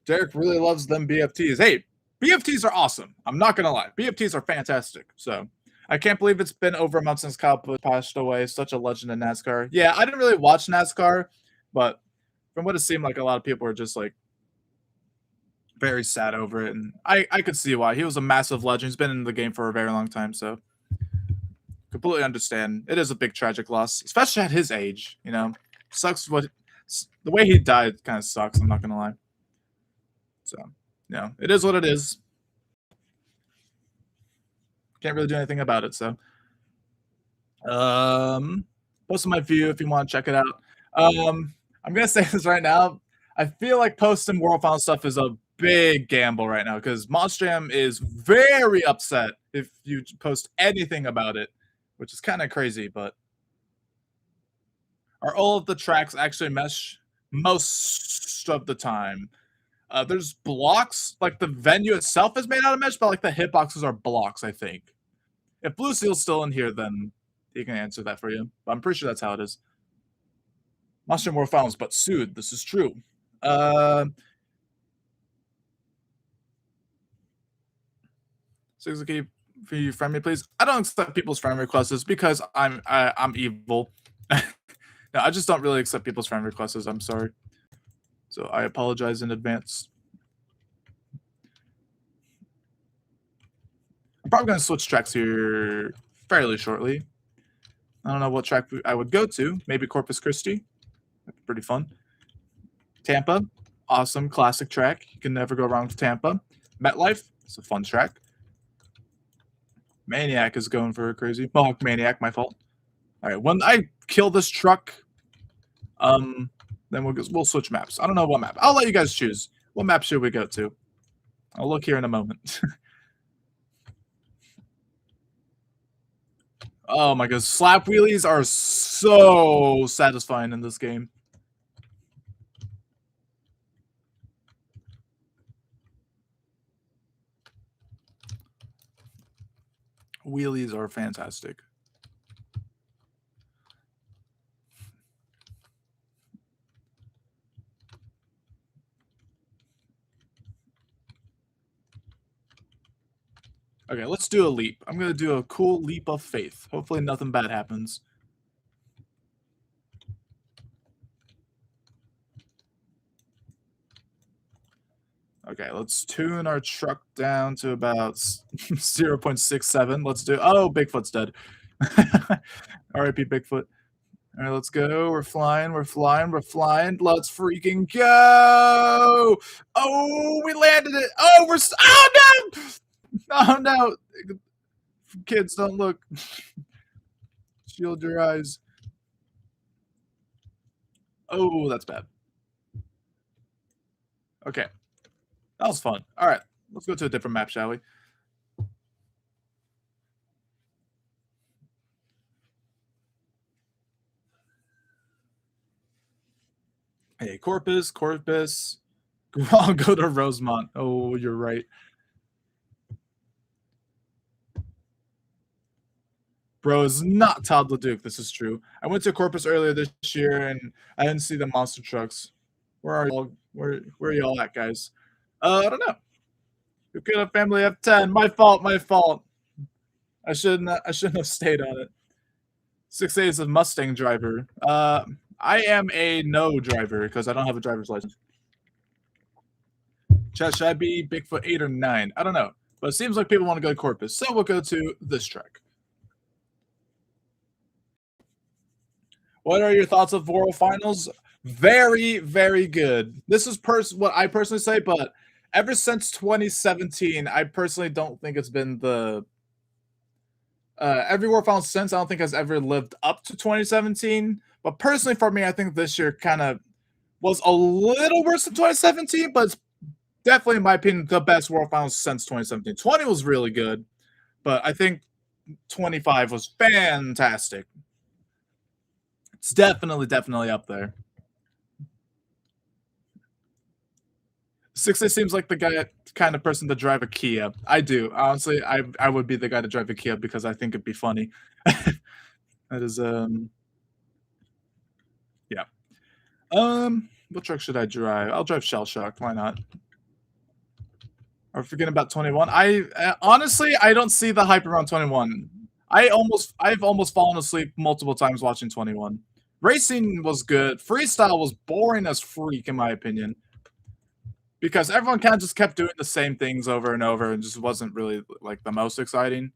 Derek really loves them BFTs. Hey, BFTs are awesome. I'm not going to lie. BFTs are fantastic. So I can't believe it's been over a month since Kyle passed away. Such a legend in NASCAR. Yeah, I didn't really watch NASCAR, but from what it seemed like, a lot of people were just like very sad over it. And I could see why. He was a massive legend. He's been in the game for a very long time. So completely understand. It is a big tragic loss, especially at his age. You know, sucks what the way he died kind of sucks. I'm not going to lie. So, yeah, it is what it is. Can't really do anything about it. So, post my view if you want to check it out. I'm gonna say this right now. I feel like posting World Final stuff is a big gamble right now because Monstram is very upset if you post anything about it, which is kind of crazy. But are all of the tracks actually mesh most of the time? There's blocks, like the venue itself is made out of mesh, but like the hitboxes are blocks, I think. If Blue Seal's still in here, then he can answer that for you. But I'm pretty sure that's how it is. Monster more finals, but sued. This is true. Suzuki, can you friend me, please? I don't accept people's friend requests because I'm evil. No, I just don't really accept people's friend requests. I'm sorry. So I apologize in advance. I'm probably going to switch tracks here fairly shortly. I don't know what track I would go to. Maybe Corpus Christi. That's pretty fun. Tampa. Awesome. Classic track. You can never go wrong with Tampa. MetLife. It's a fun track. Maniac is going for a crazy. Mohawk Maniac, my fault. All right. When I kill this truck, then we'll switch maps. I don't know what map. I'll let you guys choose. What map should we go to? I'll look here in a moment. Oh my god, slap wheelies are so satisfying in this game. Wheelies are fantastic. Okay, let's do a leap. I'm gonna do a cool leap of faith. Hopefully nothing bad happens. Okay, let's tune our truck down to about 0.67. Let's do. Oh, Bigfoot's dead. R.I.P. Bigfoot. All right, let's go. We're flying. We're flying. We're flying. Let's freaking go! Oh, we landed it. Oh, we're. Oh no! Oh no! Kids, don't look. Shield your eyes. Oh, that's bad. Okay, that was fun. All right, let's go to a different map, shall we? Hey, Corpus, Corpus. I'll go to Rosemont. Oh, you're right. Bro, it's not Todd LeDuc. This is true. I went to Corpus earlier this year and I didn't see the monster trucks. Where are y'all? Where are y'all at, guys? I don't know. You could have family F10. My fault. My fault. I shouldn't have stayed on it. 6 days of Mustang driver. I am a no driver because I don't have a driver's license. Chat, should I be Bigfoot 8 or 9? I don't know. But it seems like people want to go to Corpus. So we'll go to this track. What are your thoughts of World Finals? Very, very good. This is what I personally say, but ever since 2017, I personally don't think it's been the every World Finals since I don't think has ever lived up to 2017. But personally, for me, I think this year kind of was a little worse than 2017, but it's definitely, in my opinion, the best World Finals since 2017. 20 was really good, but I think 25 was fantastic. It's definitely up there. 60 seems like the kind of person to drive a Kia. I do. Honestly, I would be the guy to drive a Kia because I think it'd be funny. That is yeah. What truck should I drive? I'll drive Shell Shock. Why not? Are we forgetting about 21? Honestly, I don't see the hype around 21. I've almost fallen asleep multiple times watching 21. Racing was good. Freestyle was boring as freak, in my opinion. Because everyone kind of just kept doing the same things over and over and just wasn't really like the most exciting.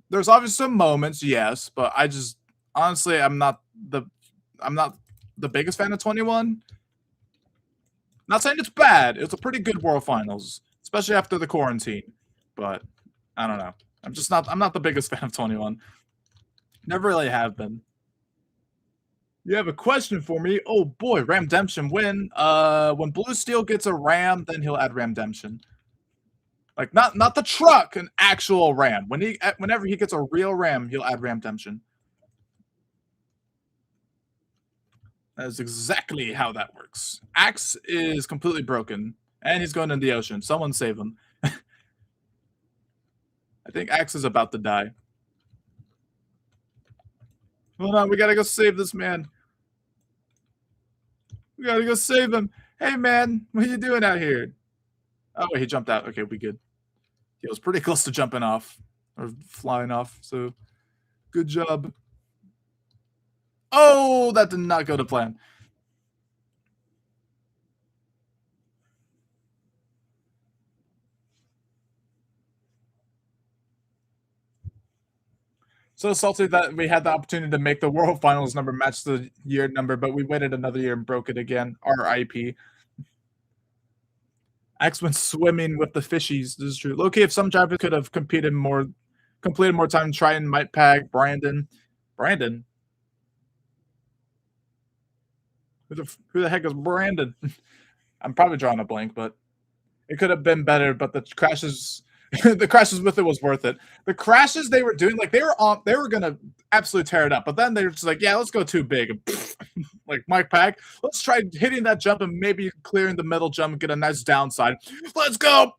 There's obviously some moments, yes, but I just honestly I'm not the biggest fan of 21. Not saying it's bad. It's a pretty good World Finals, especially after the quarantine. But I don't know. I'm not the biggest fan of 21. Never really have been. You have a question for me? Oh boy, Ramdemption win. When Blue Steel gets a Ram, then he'll add Ramdemption. Like not the truck, an actual Ram. Whenever he gets a real Ram, he'll add Ramdemption. That is exactly how that works. Axe is completely broken, and he's going in the ocean. Someone save him. I think Axe is about to die. Hold on, we gotta go save this man. We gotta go save him. Hey, man, what are you doing out here? Oh, wait, he jumped out. Okay, we good. He was pretty close to jumping off or flying off, so good job. Oh, that did not go to plan. So salty that we had the opportunity to make the World Finals number match the year number, but we waited another year and broke it again. R.I.P. X went swimming with the fishies. This is true. Low-key, if some drivers could have completed more time, Triton might pack Brandon. Brandon? Who the heck is Brandon? I'm probably drawing a blank, but it could have been better, but the crashes the crashes with it was worth it. The crashes they were doing, like they were gonna absolutely tear it up, but then they were just like, yeah, let's go too big. Like Mike Pack, let's try hitting that jump and maybe clearing the middle jump and get a nice downside. Let's go.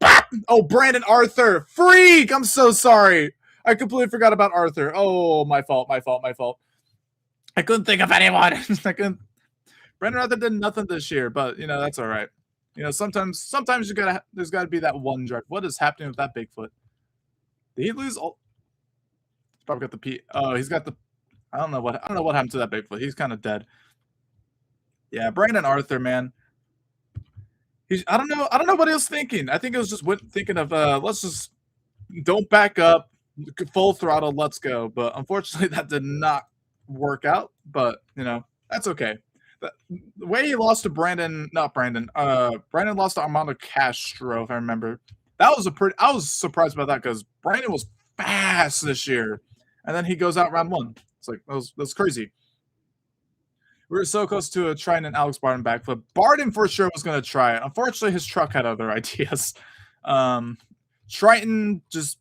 Oh, Brandon Arthur, freak! I'm so sorry. I completely forgot about Arthur. Oh, my fault. I couldn't think of anyone. Brandon Arthur did nothing this year, but that's all right. Sometimes there's gotta be that one drive. What is happening with that Bigfoot? Did he lose all? He's probably got the P. Oh, he's got the. I don't know what happened to that Bigfoot. He's kind of dead. Yeah, Brandon Arthur, man. He's. I don't know what he was thinking. I think it was just thinking of let's just don't back up, full throttle, let's go. But unfortunately, that did not work out. But that's okay. The way he lost to Brandon, not Brandon, Brandon lost to Armando Castro, if I remember. I was surprised about that because Brandon was fast this year, and then he goes out round one. It's like that's crazy. We were so close to trying an Alex Barton backflip. Barton for sure was going to try it. Unfortunately, his truck had other ideas. Triton just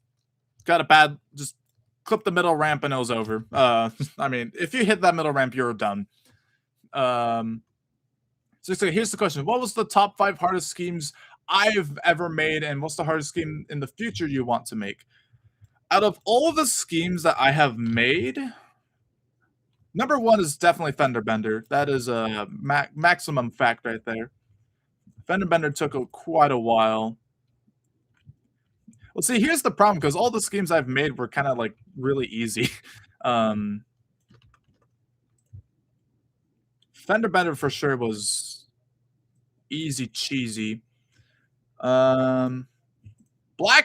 got just clipped the middle ramp and it was over. I mean, if you hit that middle ramp, you're done. So here's the question. What was the top 5 hardest schemes I've ever made, and what's the hardest scheme in the future you want to make? Out of all the schemes that I have made, number 1 is definitely Fender Bender. That is a maximum fact right there. Fender Bender took quite a while. Well, see, here's the problem, because all the schemes I've made were kind of like really easy. Fender Bender for sure was easy cheesy. Black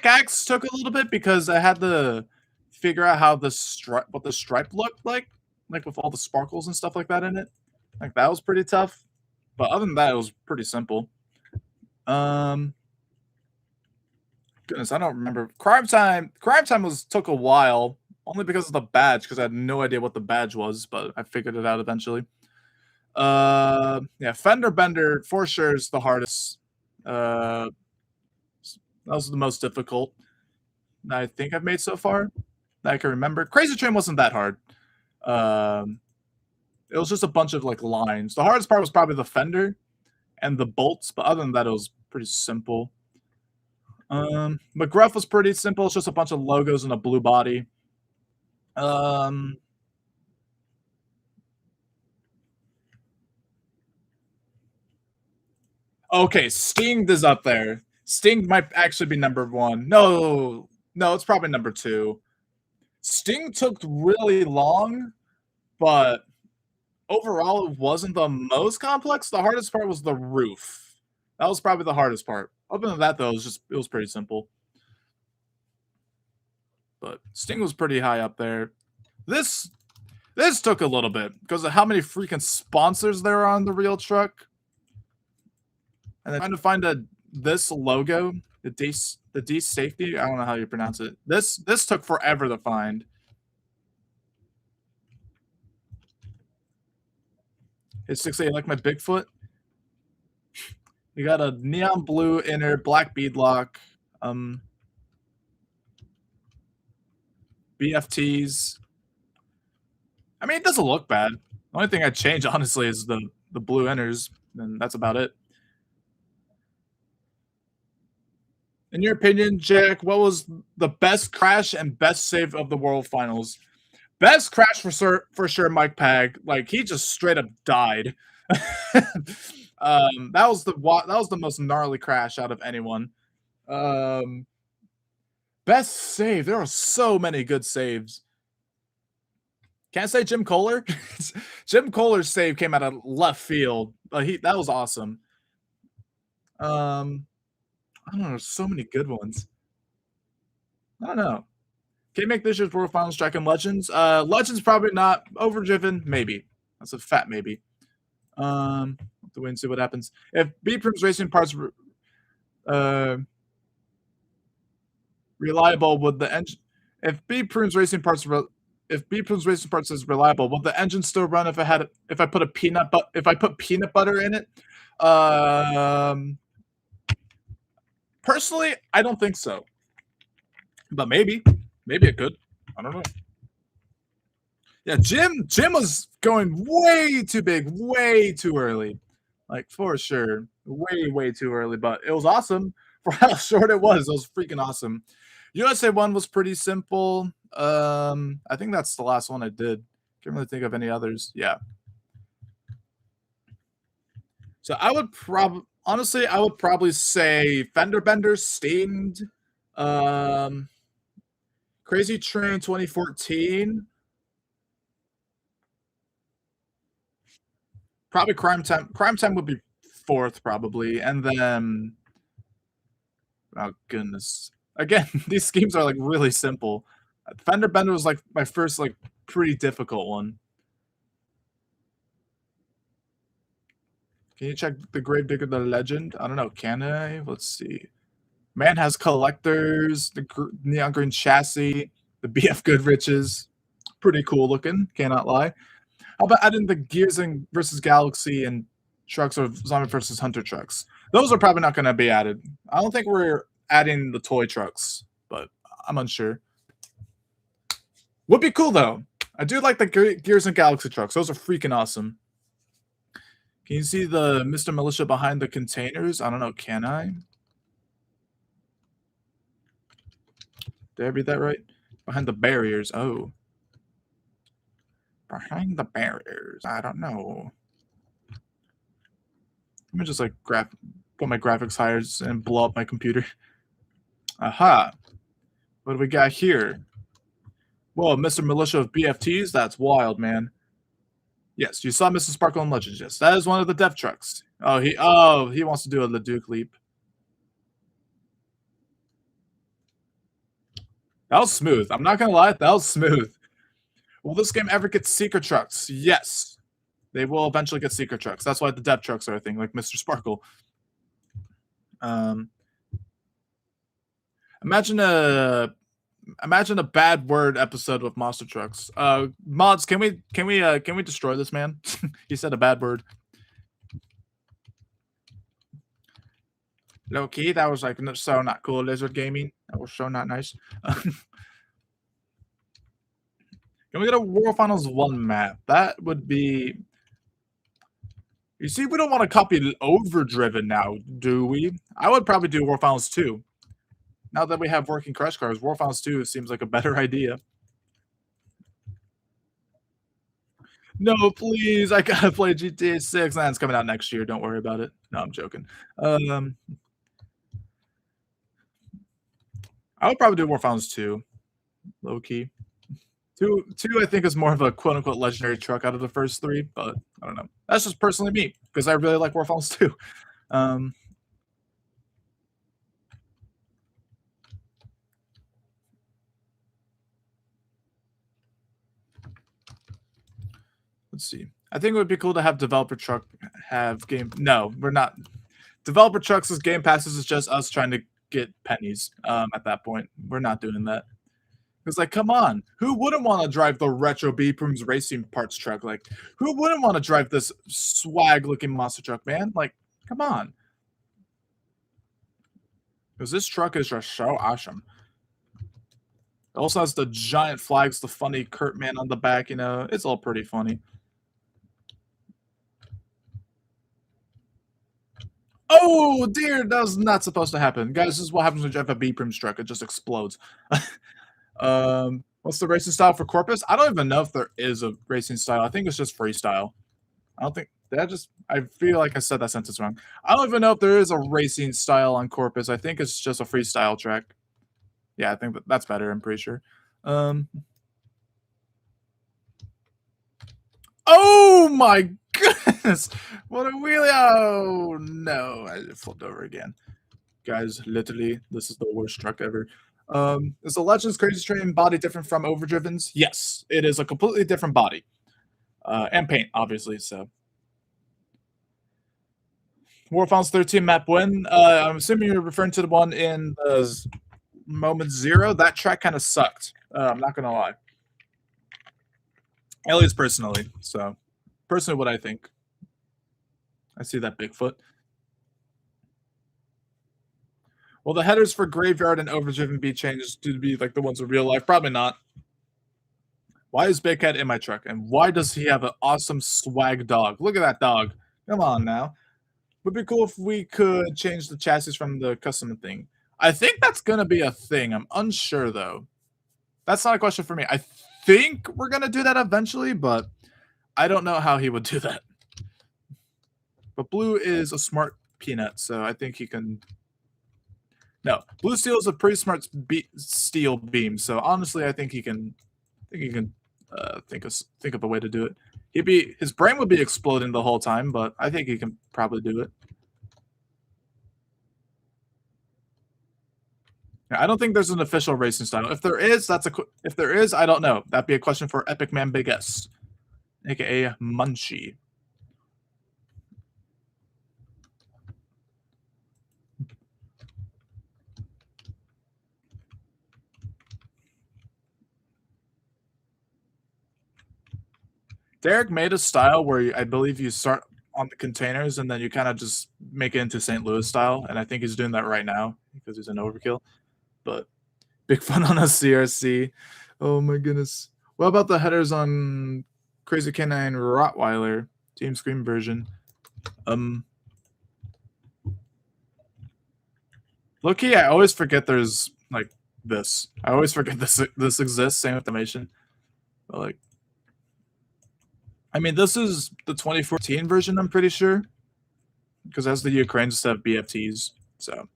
Axe took a little bit because I had to figure out how what the stripe looked like with all the sparkles and stuff like that in it. Like that was pretty tough. But other than that, it was pretty simple. Goodness, I don't remember. Crime Time took a while, only because of the badge, because I had no idea what the badge was, but I figured it out eventually. Yeah, Fender Bender for sure is the hardest. That was the most difficult that I think I've made so far that I can remember. Crazy Train wasn't that hard. It was just a bunch of like lines. The hardest part was probably the fender and the bolts, but other than that, it was pretty simple. McGruff was pretty simple. It's just a bunch of logos and a blue body. Okay, Stinged is up there. Stinged might actually be number 1. No, it's probably number 2. Sting took really long, but overall it wasn't the most complex. The hardest part was the roof. That was probably the hardest part. Other than that, though, it was pretty simple. But Sting was pretty high up there. This took a little bit because of how many freaking sponsors there are on the real truck. And then trying to find this logo, the D safety. I don't know how you pronounce it. This took forever to find. It's 6A like my Bigfoot. You got a neon blue inner, black beadlock, BFTs. I mean, it doesn't look bad. The only thing I'd change, honestly, is the blue inners, and that's about it. In your opinion, Jack, what was the best crash and best save of the World Finals? Best crash for sure, Mike Pag. Like he just straight up died. That was the most gnarly crash out of anyone. Best save. There are so many good saves. Can't say Jim Kohler. Jim Kohler's save came out of left field, but that was awesome. I don't know. There's so many good ones. I don't know. Can you make this year's World Finals track in Legends? Legends probably not. Overdriven, maybe. That's a fat maybe. We'll have to wait and see what happens. If B-Prim's racing parts reliable, would the engine? If B-Prim's racing parts is reliable, will the engine still run if I put peanut butter in it? Personally, I don't think so. But maybe it could. I don't know. Yeah, Jim was going way too big, way too early. Like for sure. Way too early, but it was awesome for how short it was. It was freaking awesome. USA 1 was pretty simple. I think that's the last one I did. Can't really think of any others. Yeah. So I would probably say Fender Bender, Stained, Crazy Train 2014. Probably Crime Time. Crime Time would be 4th probably, and then oh goodness. Again, these schemes are like really simple. Fender Bender was like my first like pretty difficult one. Can you check the Gravedigger the Legend? I don't know. Can I? Let's see. Man has collectors, the neon green chassis, the BF Goodriches. Pretty cool looking, cannot lie. How about adding the Gears and versus Galaxy and trucks or Zombie versus Hunter trucks? Those are probably not going to be added. I don't think we're adding the toy trucks, but I'm unsure. Would be cool though. I do like the Gears and Galaxy trucks. Those are freaking awesome. Can you see the Mr. Militia behind the containers? I don't know. Can I? Did I read that right? Behind the barriers. Oh. Behind the barriers. I don't know. Let me just like put my graphics higher and blow up my computer. Aha. What do we got here? Whoa, Mr. Militia of BFTs? That's wild, man. Yes, you saw Mr. Sparkle and Legends. Yes, that is one of the dev trucks. Oh, he wants to do a Leduc leap. That was smooth. I'm not gonna lie, that was smooth. Will this game ever get secret trucks? Yes. They will eventually get secret trucks. That's why the dev trucks are a thing, like Mr. Sparkle. Imagine a bad word episode with monster trucks. Mods, can we destroy this man? He said a bad word. Low key, that was like so not cool. Lizard gaming. That was so not nice. Can we get a War Finals 1 map? That would be. You see, we don't want to copy Overdriven now, do we? I would probably do War Finals 2. Now that we have working crash cars, War Finals 2 seems like a better idea. No, please. I gotta play GTA 6. That's coming out next year. Don't worry about it. No, I'm joking. I would probably do War Finals 2. Low key. Two, I think, is more of a quote unquote legendary truck out of the first 3, but I don't know. That's just personally me because I really like War Finals 2. Let's see. I think it would be cool to have developer truck have game. No, we're not. Developer trucks as game passes is just us trying to get pennies. At that point, we're not doing that. It's like, come on, who wouldn't want to drive the retro B-Prooms racing parts truck? Like, who wouldn't want to drive this swag-looking monster truck, man? Like, come on. Because this truck is just so awesome. It also has the giant flags, the funny Kurt man on the back, you know. It's all pretty funny. Oh, dear, that was not supposed to happen. Guys, this is what happens when you drive a B-Prooms truck. It just explodes. What's the racing style for Corpus? I don't even know if there is a racing style. I think it's just freestyle. I don't think I feel like I said that sentence wrong. I don't even know if there is a racing style on Corpus. I think it's just a freestyle track. Yeah, I think that's better. I'm pretty sure. Oh my goodness! What a wheelie! Oh no! I flipped over again. Guys, literally, this is the worst truck ever. Is the Legends Crazy Train body different from Overdriven's? Yes, it is a completely different body. And paint, obviously, so. War Finals 13 map win. I'm assuming you're referring to the one in the Moment Zero. That track kind of sucked. I'm not gonna lie. At least personally. So, personally, what I think. I see that Bigfoot. Will the headers for Graveyard and Overdriven be changed to be like the ones in real life? Probably not. Why is Big Head in my truck? And why does he have an awesome swag dog? Look at that dog. Come on now. Would be cool if we could change the chassis from the custom thing. I think that's going to be a thing. I'm unsure, though. That's not a question for me. I think we're going to do that eventually, but I don't know how he would do that. But Blue is a smart peanut, so I think he can No, blue steel is a pretty smart steel beam. So honestly, I think he can. Think of a way to do it. His brain would be exploding the whole time, but I think he can probably do it. Yeah, I don't think there's an official racing style. If there is, if there is, I don't know. That'd be a question for Epic Man Big S, aka Munchie. Derek made a style where I believe you start on the containers and then you kind of just make it into St. Louis style, and I think he's doing that right now because he's an overkill. But big fun on a CRC. Oh my goodness. What about the headers on Crazy Canine Rottweiler Team Scream version? Low-key, I always forget there's like this. I always forget this exists. Same with animation. But like, I mean, this is the 2014 version. I'm pretty sure because it has the Ukraine instead of BFTs. So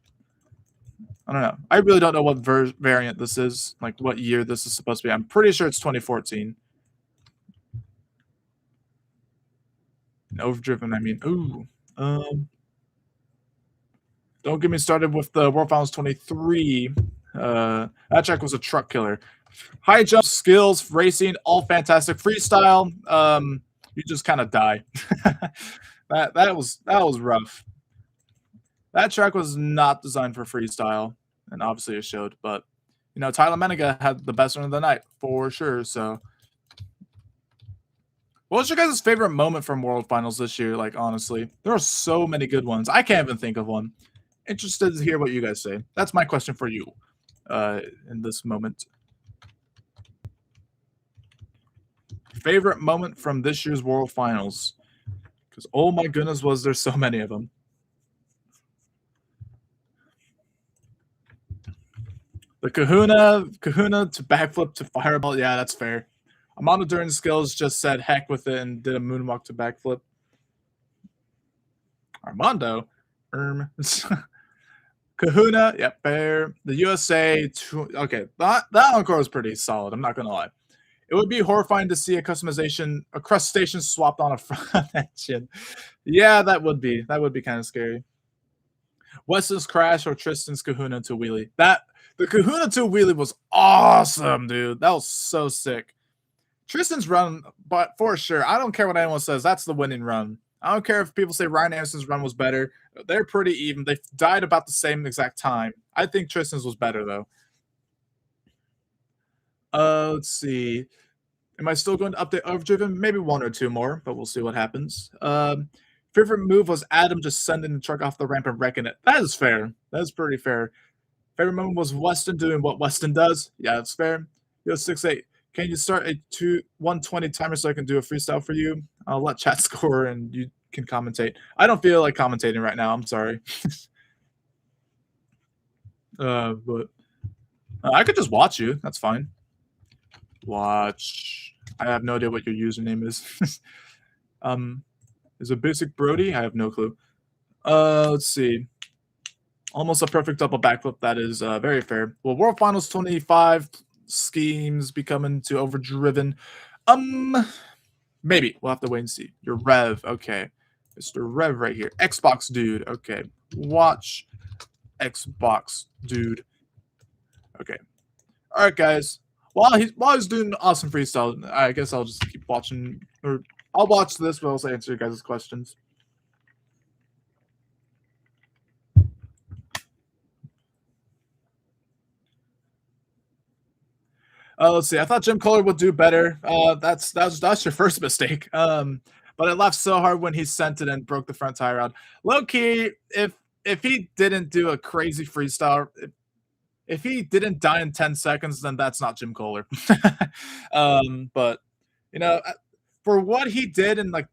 I don't know. I really don't know what variant this is. Like what year this is supposed to be. I'm pretty sure it's 2014. And overdriven. I mean, ooh. Don't get me started with the World Finals 23. That track was a truck killer. High jump, skills, racing, all fantastic. Freestyle, you just kind of die. that was rough. That track was not designed for freestyle, and obviously it showed. But you know, Tyler Menega had the best one of the night for sure. So, what was your guys' favorite moment from World Finals this year? Like honestly, there are so many good ones. I can't even think of one. Interested to hear what you guys say. That's my question for you in this moment. Favorite moment from this year's World Finals? Because oh my goodness, was there so many of them. The Kahuna to backflip to fireball. Yeah, that's fair. Armando during skills just said heck with it and did a moonwalk to backflip. Armando? Kahuna, yep, fair. The USA, okay, that encore was pretty solid. I'm not gonna lie. It would be horrifying to see a crustacean swapped on a front engine. Yeah, that would be kind of scary. Weston's crash or Tristan's Kahuna to wheelie. The Kahuna to wheelie was awesome, dude. That was so sick. Tristan's run, but for sure, I don't care what anyone says. That's the winning run. I don't care if people say Ryan Anderson's run was better. They're pretty even. They died about the same exact time. I think Tristan's was better, though. Let's see. Am I still going to update Overdriven? Maybe one or two more, but we'll see what happens. Favorite move was Adam just sending the truck off the ramp and wrecking it. That is fair. That is pretty fair. Favorite moment was Weston doing what Weston does. Yeah, that's fair. Yo, 6-8. Can you start a 120 timer so I can do a freestyle for you? I'll let chat score and you can commentate. I don't feel like commentating right now. I'm sorry. But I could just watch you. That's fine. Watch. I have no idea what your username is. Is it Basic Brody? I have no clue. Let's see. Almost a perfect double backflip. That is very fair. Well, World Finals 25 schemes becoming to Overdriven. Maybe. We'll have to wait and see. Your Rev. Okay. Mr. Rev right here. Xbox dude. Okay. Watch Xbox dude. Okay. All right, guys. While he's doing awesome freestyle, I guess I'll just keep watching, or I'll watch this, but also answer you guys' questions. Let's see. I thought Jim Kohler would do better. That's your first mistake. But it laughed so hard when he sent it and broke the front tire out. Low key, if he didn't do a crazy freestyle, if he didn't die in 10 seconds, then that's not Jim Kohler. But you know, for what he did in like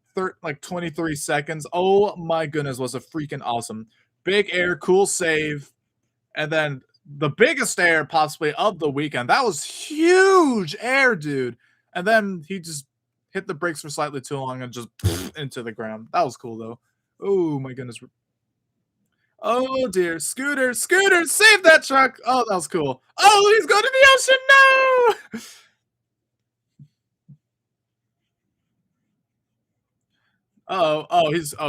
23 seconds, oh my goodness, was a freaking awesome. Big air, cool save, and then the biggest air possibly of the weekend. That was huge air, dude. And then he just hit the brakes for slightly too long and just into the ground. That was cool though. Oh my goodness. Oh dear, Scooter, Scooter, save that truck! Oh, that was cool. Oh, he's going to the ocean. No!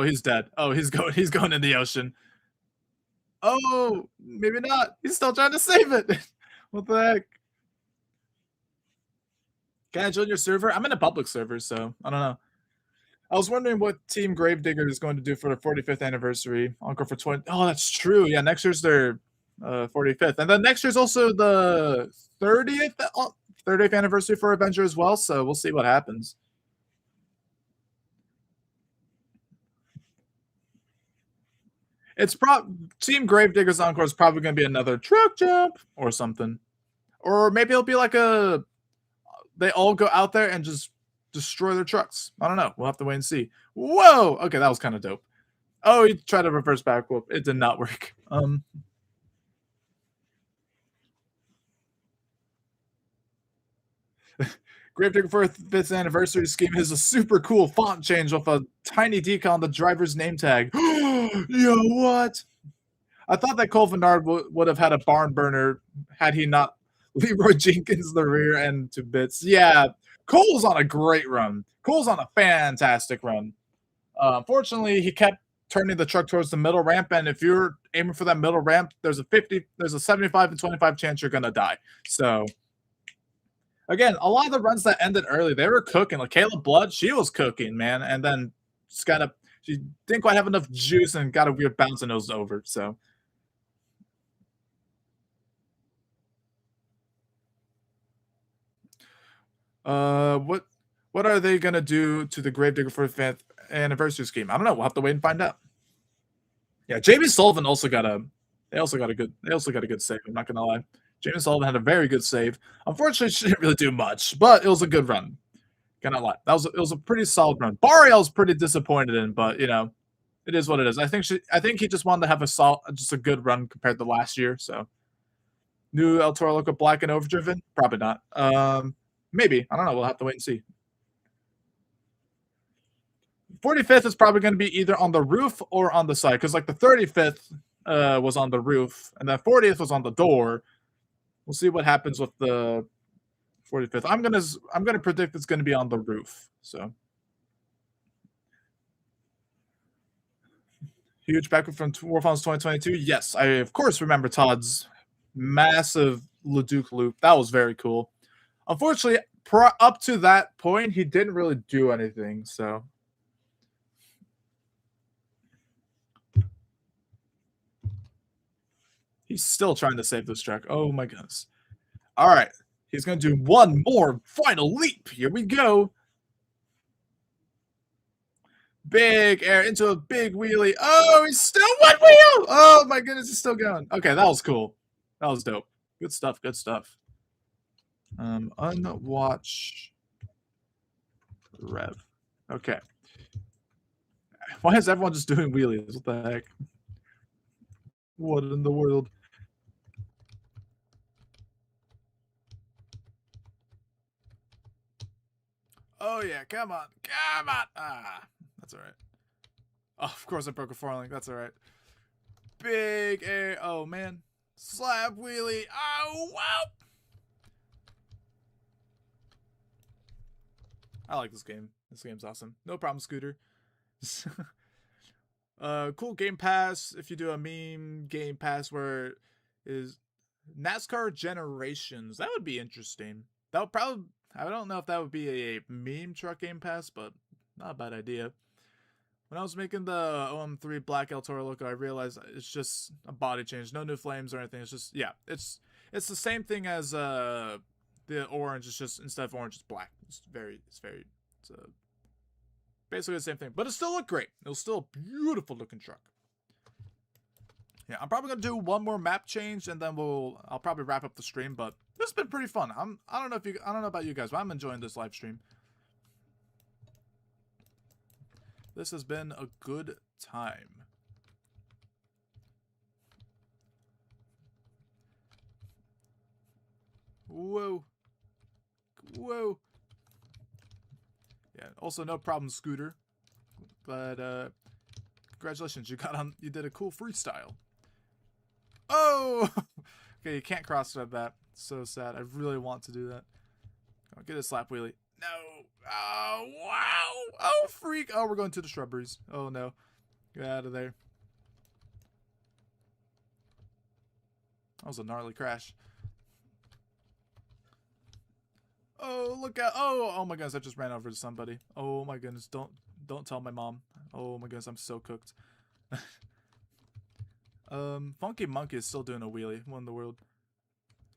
He's dead. Oh, he's going in the ocean. Oh, maybe not. He's still trying to save it. What the heck? Can I join your server? I'm in a public server, so I don't know. I was wondering what Team Gravedigger is going to do for the 45th anniversary. Encore for 20. Oh, that's true. Yeah, next year's their 45th, and then next year's also the 30th anniversary for Avenger as well. So we'll see what happens. It's Team Gravedigger's Encore is probably going to be another truck jump or something, or maybe it'll be like they all go out there and just destroy their trucks. I don't know. We'll have to wait and see. Whoa! Okay, that was kind of dope. Oh, he tried to reverse back whoop. It did not work. Gravedigger for 5th anniversary scheme is a super cool font change with a tiny decal on the driver's name tag. Yo, what? I thought that Cole Vennard would have had a barn burner had he not Leroy Jenkins the rear end to bits. Yeah, Cole's on a great run. Cole's on a fantastic run. Unfortunately, he kept turning the truck towards the middle ramp, and if you're aiming for that middle ramp, there's a 75 and 25 chance you're gonna die. So again, a lot of the runs that ended early, they were cooking. Like Caleb Blood, she was cooking, man, and then she didn't quite have enough juice and got a weird bounce and it was over. So what are they gonna do to the Gravedigger for the 5th anniversary scheme? I don't know. We'll have to wait and find out. Yeah, Jamie Sullivan also got a good save. I'm not gonna lie. Jamie Sullivan had a very good save. Unfortunately, she didn't really do much, but it was a good run. Cannot lie. It was a pretty solid run. Bariel's pretty disappointed in, but you know, it is what it is. I think he just wanted to have just a good run compared to last year. So new El Toro look black and overdriven? Probably not. Maybe. I don't know. We'll have to wait and see. 45th is probably going to be either on the roof or on the side because like the 35th was on the roof and the 40th was on the door. We'll see what happens with the 45th. I'm gonna predict it's gonna be on the roof. So huge backup from War Finals 2022. Yes, I of course remember Todd's massive Leduc loop. That was very cool. Unfortunately, up to that point, he didn't really do anything. So he's still trying to save this track. Oh my goodness. All right. He's going to do one more final leap. Here we go. Big air into a big wheelie. Oh, he's still one wheel. Oh my goodness, he's still going. Okay, that was cool. That was dope. Good stuff. Good stuff. Unwatch rev. Okay. Why is everyone just doing wheelies? What the heck? What in the world? Oh yeah, come on. Come on. Ah, that's all right. Oh, of course I broke a four link. That's all right. Big air. Oh man. Slap wheelie. Oh wow. I like this game. This game's awesome. No problem, Scooter. Cool game pass. If you do a meme game pass where is NASCAR Generations, that would be interesting. That would probably, I don't know if that would be a meme truck game pass, but not a bad idea. When I was making the OM3 Black El Toro logo, I realized it's just a body change, no new flames or anything. It's just, yeah, it's the same thing as the orange. It's just instead of orange, it's black. It's basically the same thing, but it still looked great. It was still a beautiful looking truck. Yeah, I'm probably gonna do one more map change and then I'll probably wrap up the stream. But this has been pretty fun. I don't know about you guys, but I'm enjoying this live stream. This has been a good time. Whoa. Whoa. Yeah, also no problem, Scooter. But Congratulations, you did a cool freestyle. Oh! Okay, you can't cross-thread that. So sad. I really want to do that. Oh, get a slap wheelie. No! Oh, wow! Oh, freak! Oh, we're going to the shrubberies. Oh, no. Get out of there. That was a gnarly crash. Oh, look out. Oh my goodness, I just ran over to somebody. Oh my goodness, don't tell my mom. Oh my goodness, I'm so cooked. Funky Monkey is still doing a wheelie. What in the world?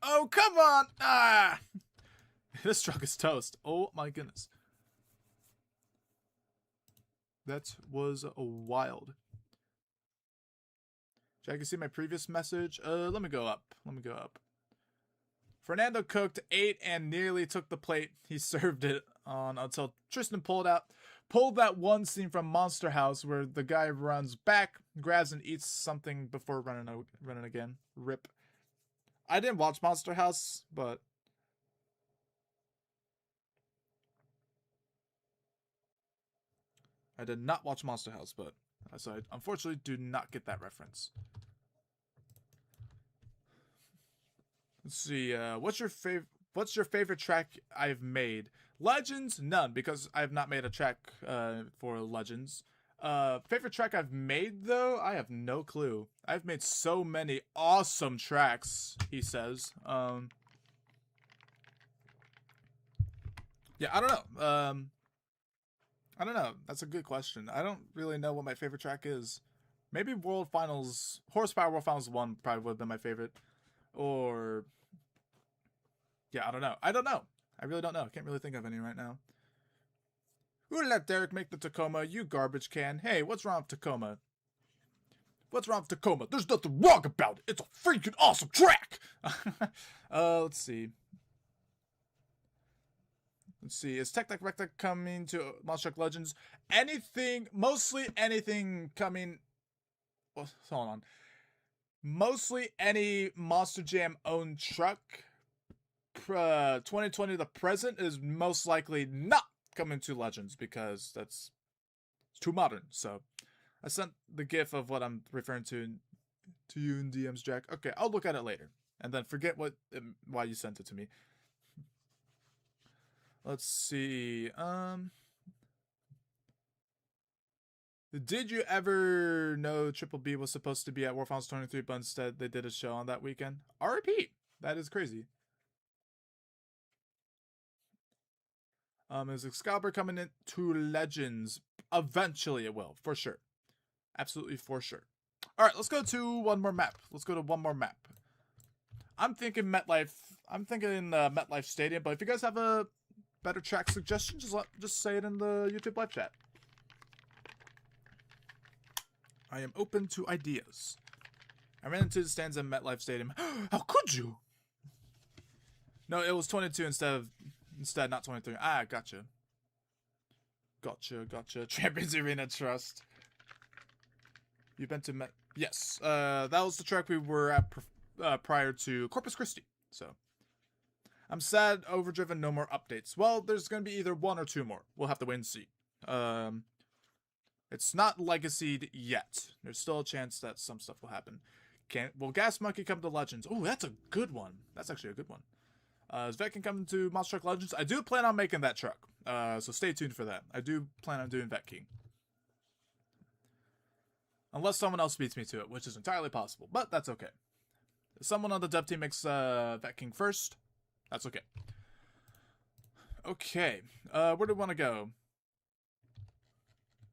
Oh, come on! Ah! This truck is toast. Oh my goodness. That was wild. Jack, you see my previous message? Let me go up. Fernando cooked, ate, and nearly took the plate he served it on until Tristan pulled that one scene from Monster House where the guy runs back, grabs and eats something before running again. Rip. I didn't watch Monster House, but I did not watch Monster House, but so I unfortunately do not get that reference. Let's see. What's your favorite track I've made? Legends? None, because I have not made a track for Legends. Favorite track I've made though? I have no clue. I've made so many awesome tracks, he says. Yeah, I don't know. I don't know. That's a good question. I don't really know what my favorite track is. Maybe World Finals, Horsepower World Finals 1 probably would have been my favorite. Or, yeah, I don't know. I really don't know. I can't really think of any right now. Who let Derek make the Tacoma? You garbage can. Hey, what's wrong with Tacoma? What's wrong with Tacoma? There's nothing wrong about it. It's a freaking awesome track. Let's see. Is Tech Tech Recta coming to Monster Truck Legends? Mostly anything coming. Well, hold on. Mostly any Monster Jam owned truck 2020 to the present is most likely not coming to Legends because it's too modern. So I sent the gif of what I'm referring to you in DMs, Jack. Okay, I'll look at it later and then forget why you sent it to me. Let's see. Did you ever know Triple B was supposed to be at War Finals 23, but instead they did a show on that weekend? RIP! That is crazy. Is Excalibur coming into Legends? Eventually it will, for sure. Absolutely for sure. Alright, let's go to one more map. I'm thinking MetLife. I'm thinking MetLife Stadium, but if you guys have a better track suggestion, just say it in the YouTube live chat. I am open to ideas. I ran into the stands at MetLife Stadium. How could you? No, it was 22 instead, not 23. Ah, gotcha. Champions Arena Trust. You've been to Yes. That was the track we were at prior to Corpus Christi. So, I'm sad, overdriven, no more updates. Well, there's going to be either one or two more. We'll have to wait and see. It's not legacied yet. There's still a chance that some stuff will happen. Will Gas Monkey come to Legends? Oh, that's a good one. That's actually a good one. Is Vet King coming to Monster Truck Legends? I do plan on making that truck. So stay tuned for that. I do plan on doing Vet King. Unless someone else beats me to it, which is entirely possible. But that's okay. If someone on the dev team makes Vet King first, that's okay. Okay. Where do we want to go?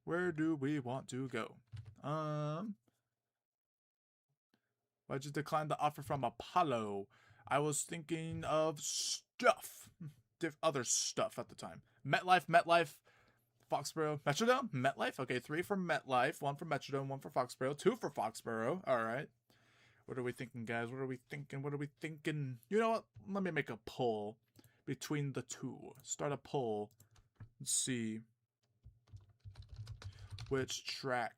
Where do we want to go? Why'd you decline the offer from Apollo? I was thinking of stuff. Other stuff at the time. MetLife, Foxborough, Metrodome, MetLife. Okay, 3 for MetLife, 1 for Metrodome, 1 for Foxborough, 2 for Foxborough. All right. What are we thinking, guys? What are we thinking? You know what? Let me make a poll between the two. Start a poll. Let's see. Which track?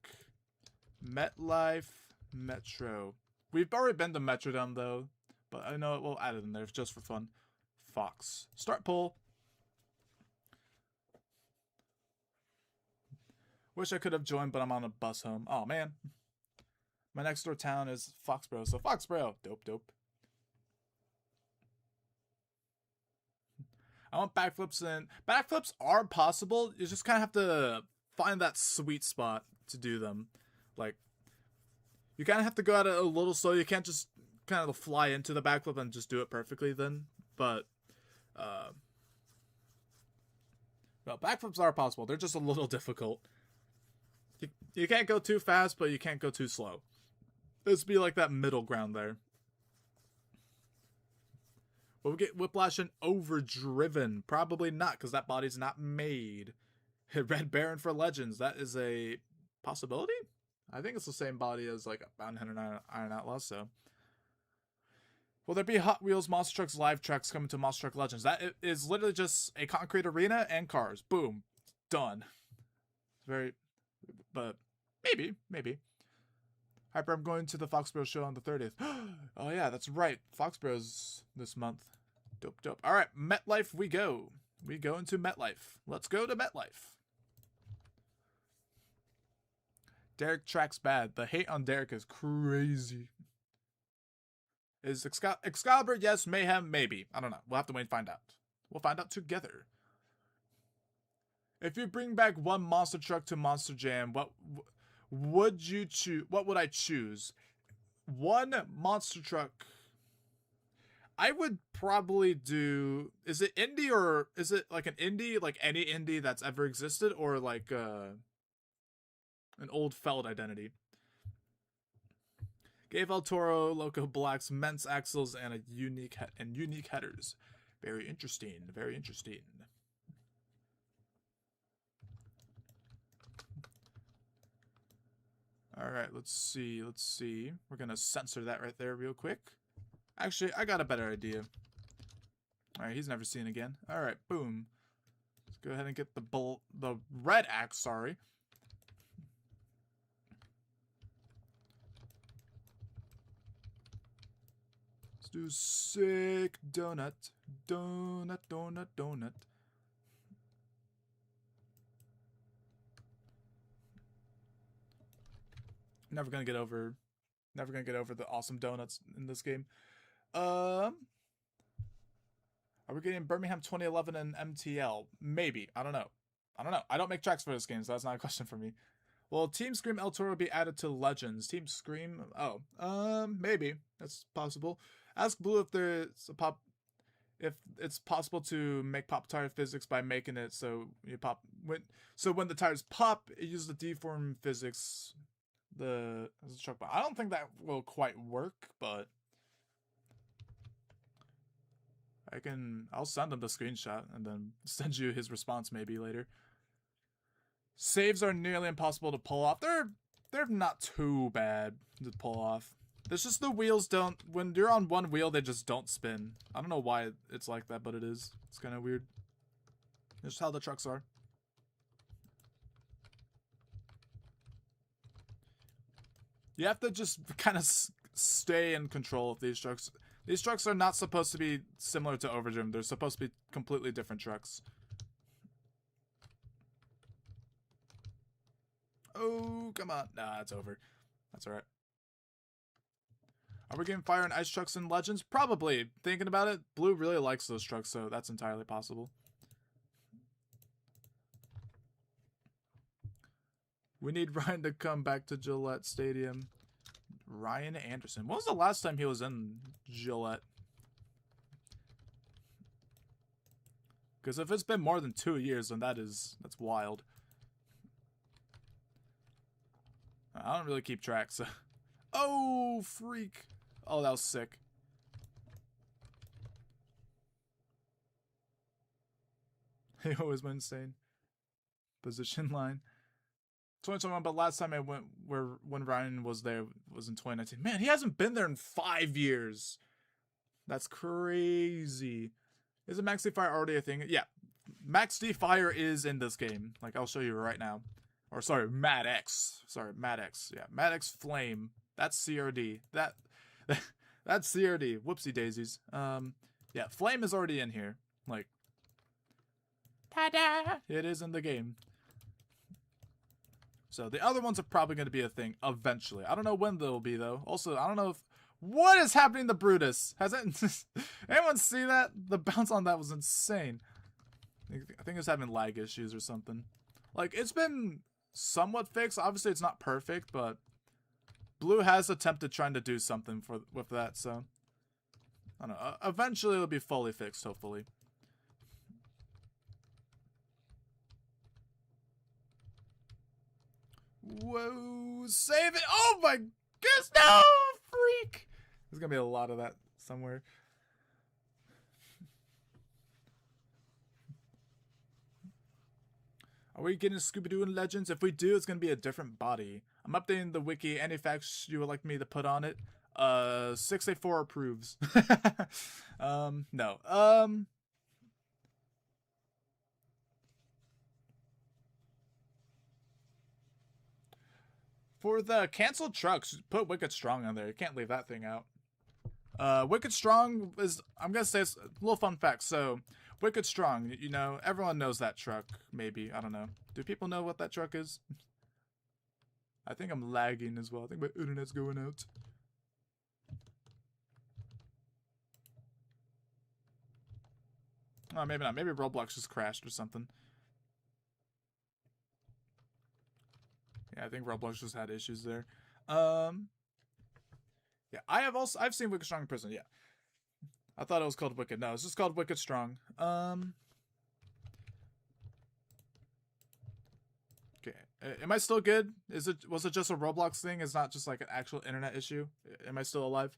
MetLife, Metro. We've already been to Metrodome, though. But I know we'll add it in there just for fun. Fox. Start poll. Wish I could have joined, but I'm on a bus home. Oh, man. My next door town is Foxborough, so Foxborough. Dope. I want backflips, and backflips are possible. You just kind of have to find that sweet spot to do them. Like, you kind of have to go at it a little slow. You can't just kind of fly into the backflip and just do it perfectly then. But, well, backflips are possible. They're just a little difficult. You can't go too fast, but you can't go too slow. There's be like that middle ground there. Will we get Whiplash and Overdriven? Probably not, because that body's not made. Red Baron for Legends. That is a possibility? I think it's the same body as like Bound Hunter and Iron Outlaw, so. Will there be Hot Wheels Monster Trucks live tracks coming to Monster Truck Legends? That is literally just a concrete arena and cars. Boom. Done. Very, but maybe. Hyper, I'm going to the Foxborough show on the 30th. Oh yeah, that's right. Foxborough's this month. Dope. All right, MetLife we go. We go into MetLife. Let's go to MetLife. Derek tracks bad. The hate on Derek is crazy. Is Excalibur? Yes. Mayhem? Maybe. I don't know. We'll have to wait and find out. We'll find out together. If you bring back one monster truck to Monster Jam, what would you choose? What would I choose? One monster truck. I would probably do. Is it indie, or is it like an indie, like any indie that's ever existed, or like an old Feld identity? Gave El Toro, Loco Blacks, Ments axles, and unique headers. Very interesting. All right, let's see. We're gonna censor that right there real quick. Actually, I got a better idea. All right, he's never seen again. All right, boom. Let's go ahead and get the red axe. Sorry. Let's do sick donut. Never gonna get over the awesome donuts in this game. Are we getting Birmingham 2011 and MTL? Maybe. I don't know. I don't make tracks for this game, so that's not a question for me. Will Team Scream El Toro be added to Legends? Team Scream? Oh, maybe. That's possible. Ask Blue if it's possible to make pop tire physics by making it so when the tires pop, it uses the deform physics. As a truck, but I don't think that will quite work, but I'll send him the screenshot and then send you his response maybe later. Saves are nearly impossible to pull off. They're not too bad to pull off. It's just the wheels don't, when you're on one wheel, they just don't spin. I don't know why it's like that, but it is. It's kind of weird. It's just how the trucks are. You have to just kind of stay in control of these trucks. These trucks are not supposed to be similar to Overdriven. They're supposed to be completely different trucks. Oh, come on. Nah, it's over. That's alright. Are we getting fire and ice trucks in Legends? Probably. Thinking about it, Blue really likes those trucks, so that's entirely possible. We need Ryan to come back to Gillette Stadium. Ryan Anderson. When was the last time he was in Gillette? Because if it's been more than 2 years, then that's wild. I don't really keep track, so. Oh, freak. Oh, that was sick. He always went insane. Position line. 2021, but last time I went when Ryan was there was in 2019. Man, he hasn't been there in 5 years. That's crazy. Isn't Max D Fire already a thing? Yeah, Max D Fire is in this game. Like, I'll show you right now. Or sorry, Mad X. Sorry, Mad X. Yeah, Mad X Flame. That's CRD. That's CRD. Whoopsie daisies. Yeah, Flame is already in here. Like, ta-da! It is in the game. So the other ones are probably going to be a thing eventually. I don't know when they'll be though. Also, I don't know if what is happening to Brutus. Has it anyone see that? The bounce on that was insane. I think it's having lag issues or something. Like it's been somewhat fixed. Obviously, it's not perfect, but Blue has attempted trying to do something with that. So I don't know. Eventually, it'll be fully fixed. Hopefully. Whoa, save it. Oh my goodness, no, freak. There's gonna be a lot of that somewhere. Are we getting Scooby-Doo and Legends? If we do, it's gonna be a different body. I'm updating the wiki. Any facts you would like me to put on it? 684 approves. No. For the canceled trucks, put Wicked Strong on there. You can't leave that thing out. Wicked Strong is, I'm gonna say it's a little fun fact. So, Wicked Strong, you know, everyone knows that truck, maybe. I don't know. Do people know what that truck is? I think I'm lagging as well. I think my internet's going out. Oh, maybe not. Maybe Roblox just crashed or something. Yeah, I think Roblox just had issues there. Yeah, I've seen Wicked Strong in prison. Yeah, I thought it was called Wicked. No, it's just called Wicked Strong. Okay, am I still good? Was it just a Roblox thing? It's not just like an actual internet issue. Am I still alive?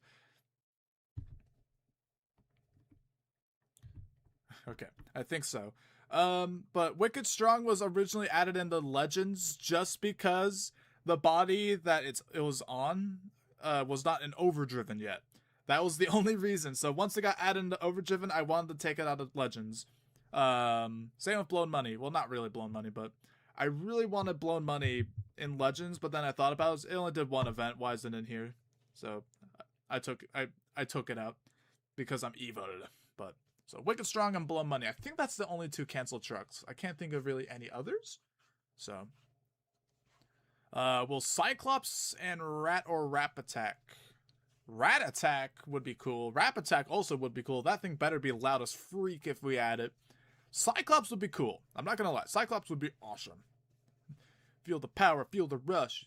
Okay, I think so. But Wicked Strong was originally added into Legends just because the body that it was on was not an Overdriven yet. That was the only reason. So once it got added into Overdriven, I wanted to take it out of Legends. Same with Blown Money. Well, not really Blown Money, but I really wanted Blown Money in Legends. But then I thought about it only did one event. Why isn't it in here? So I took it out because I'm evoted. But so Wicked Strong and Blown Money. I think that's the only two canceled trucks. I can't think of really any others. So will Cyclops and Rat or Rap Attack? Rat Attack would be cool. Rap Attack also would be cool. That thing better be loud as freak if we add it. Cyclops would be cool. I'm not gonna lie. Cyclops would be awesome. Feel the power, feel the rush.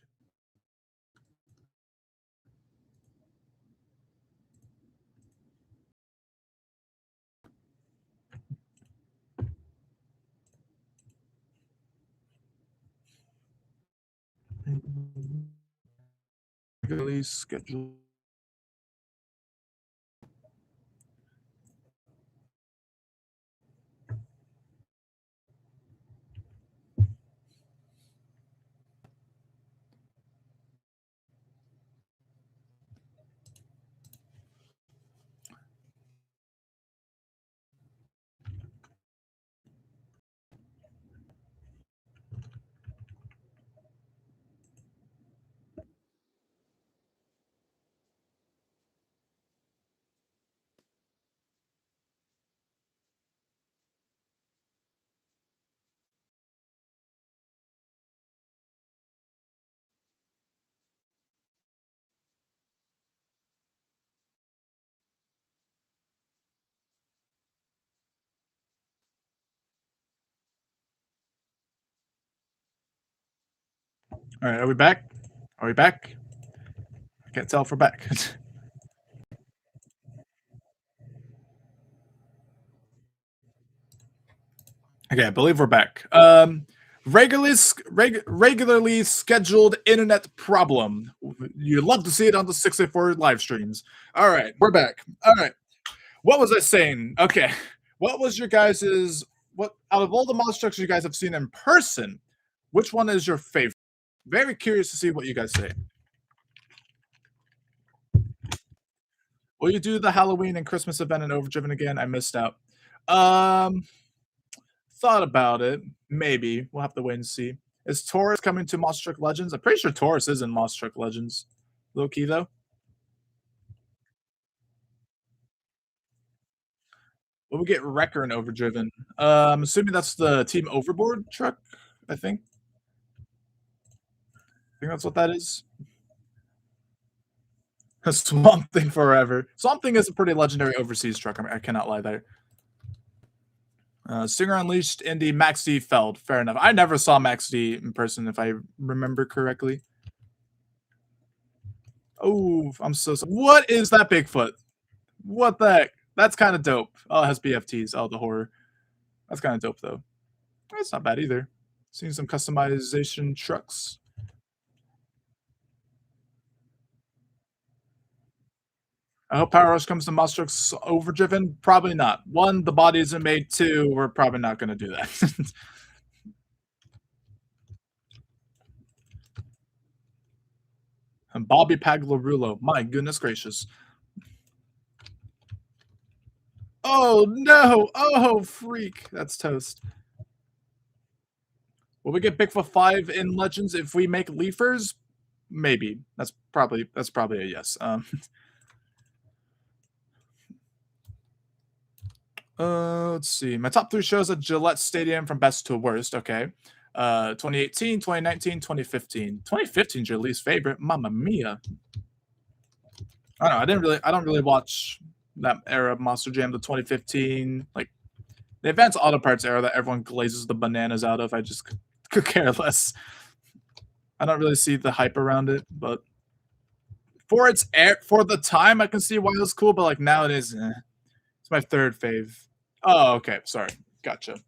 Regularly scheduled. All right, are we back? Are we back? I can't tell if we're back. Okay, I believe we're back. Regularly scheduled internet problem. You'd love to see it on the 684 live streams. All right, we're back. All right, what was I saying? Okay, what was your guys's? What out of all the monster trucks you guys have seen in person, which one is your favorite? Very curious to see what you guys say. Will you do the Halloween and Christmas event in Overdriven again? I missed out. Um, Thought about it. Maybe we'll have to wait and see. Is Taurus coming to Monster Truck Legends? I'm pretty sure Taurus is in Monster Truck Legends. Low key though. Will we get Wrecker and Overdriven? I'm assuming that's the Team Overboard truck. I think. think that's what that is. Swamp Thing forever. Swamp Thing is a pretty legendary overseas truck. I cannot lie there. Stinger Unleashed Indy Max D Feld. Fair enough. I never saw Max D in person, if I remember correctly. Oh, I'm so sorry. What is that Bigfoot? What the heck? That's kind of dope. Oh, it has BFTs. Oh, the horror. That's kind of dope, though. That's not bad either. Seeing some customization trucks. I hope Power Rush comes to Monster Trucks Overdriven. Probably not. One, the body isn't made. Two, we're probably not going to do that. And Bobby Paglarulo. My goodness gracious. Oh, no. Oh, freak. That's toast. Will we get Bigfoot 5 in Legends if we make Leafers? Maybe. That's probably a yes. Let's see. My top 3 shows at Gillette Stadium from best to worst. Okay. 2018, 2019, 2015. 2015 is your least favorite. Mamma mia. I don't know. I don't really watch that era of Monster Jam, the 2015, like the Advanced Auto Parts era that everyone glazes the bananas out of. I just could care less. I don't really see the hype around it, but for the time, I can see why it was cool. But like nowadays, it's my third fave. Oh, okay. Sorry. Gotcha.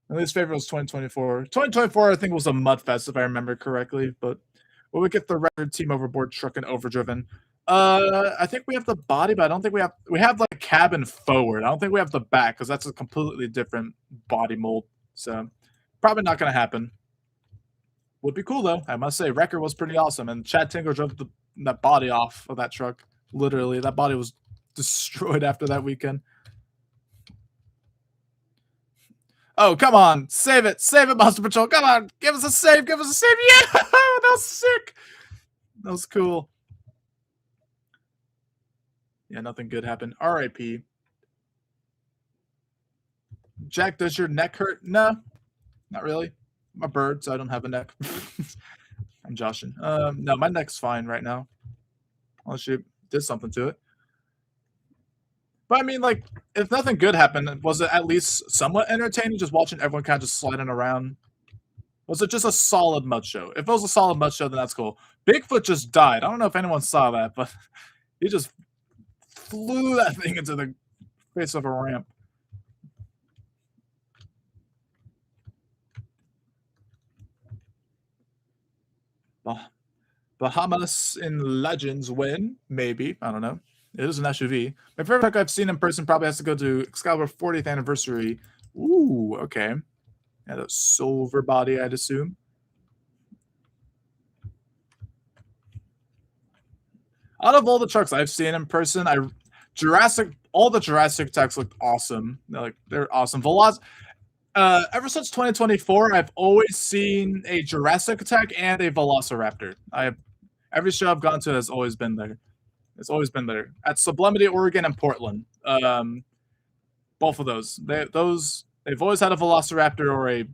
My least favorite was 2024. 2024, I think, was a mud fest, if I remember correctly. But will we get the record Team Overboard truck and overdriven? I think we have the body, but I don't think we have like cabin forward. I don't think we have the back because that's a completely different body mold. So probably not going to happen. Would be cool though. I must say, Wrecker was pretty awesome, and Chad Tingle drove that body off of that truck. Literally, that body was destroyed after that weekend. Oh, come on. Save it, Monster Patrol. Come on, give us a save. Yeah, that was sick. That was cool. Yeah, nothing good happened. R.I.P. Jack, does your neck hurt? No, not really. I'm a bird, so I don't have a neck. I'm joshing. No, my neck's fine right now. Unless you did something to it. But I mean, like, if nothing good happened, was it at least somewhat entertaining just watching everyone kind of just sliding around? Was it just a solid mud show? If it was a solid mud show, then that's cool. Bigfoot just died. I don't know if anyone saw that, but he just flew that thing into the face of a ramp. Bahamas in Legends win, maybe. I don't know. It is an SUV. My favorite truck I've seen in person probably has to go to Excalibur 40th anniversary. Ooh, okay. Yeah, the silver body, I'd assume. Out of all the trucks I've seen in person, all the Jurassic techs looked awesome. They're awesome. Ever since 2024, I've always seen a Jurassic tech and a Velociraptor. Every show I've gone to has always been there. It's always been there at Sublimity, Oregon, and Portland. Both of those. They've always had a Velociraptor or a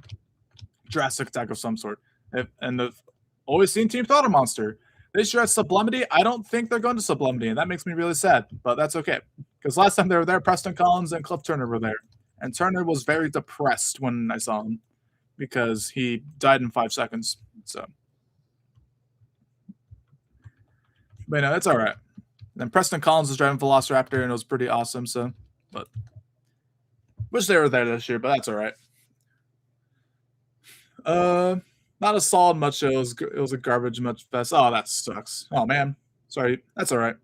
Jurassic tech of some sort, and they've always seen Team Throttle Monster. This year at Sublimity, I don't think they're going to Sublimity, and that makes me really sad. But that's okay, because last time they were there, Preston Collins and Cliff Turner were there, and Turner was very depressed when I saw him because he died in 5 seconds. So, but no, it's all right. And Preston Collins was driving Velociraptor, and it was pretty awesome. So, but wish they were there this year, but that's all right. Not a solid mud show. It was a garbage mud fest. Oh, that sucks. Oh man, sorry. That's all right.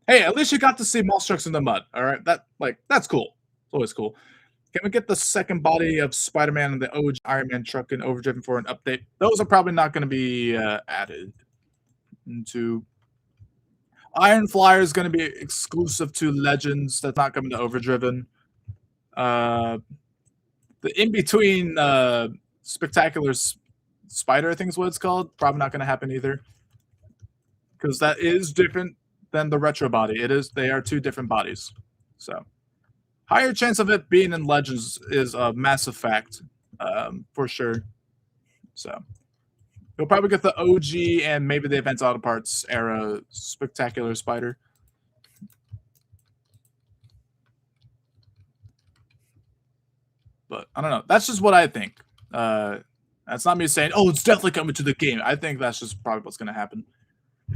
Hey, at least you got to see Monster Trucks in the mud. All right, that's cool. It's always cool. Can we get the second body of Spider-Man and the OG Iron Man truck and Overdriven for an update? Those are probably not going to be added into. Iron Flyer is going to be exclusive to Legends. That's not coming to Overdriven. The in-between Spectacular Spider, I think is what it's called. Probably not going to happen either. Because that is different than the retro body. They are 2 different bodies. So, higher chance of it being in Legends is a massive fact, for sure. So you'll probably get the OG and maybe the Advanced Auto Parts era Spectacular Spider. But I don't know. That's just what I think. That's not me saying, oh, it's definitely coming to the game. I think that's just probably what's going to happen.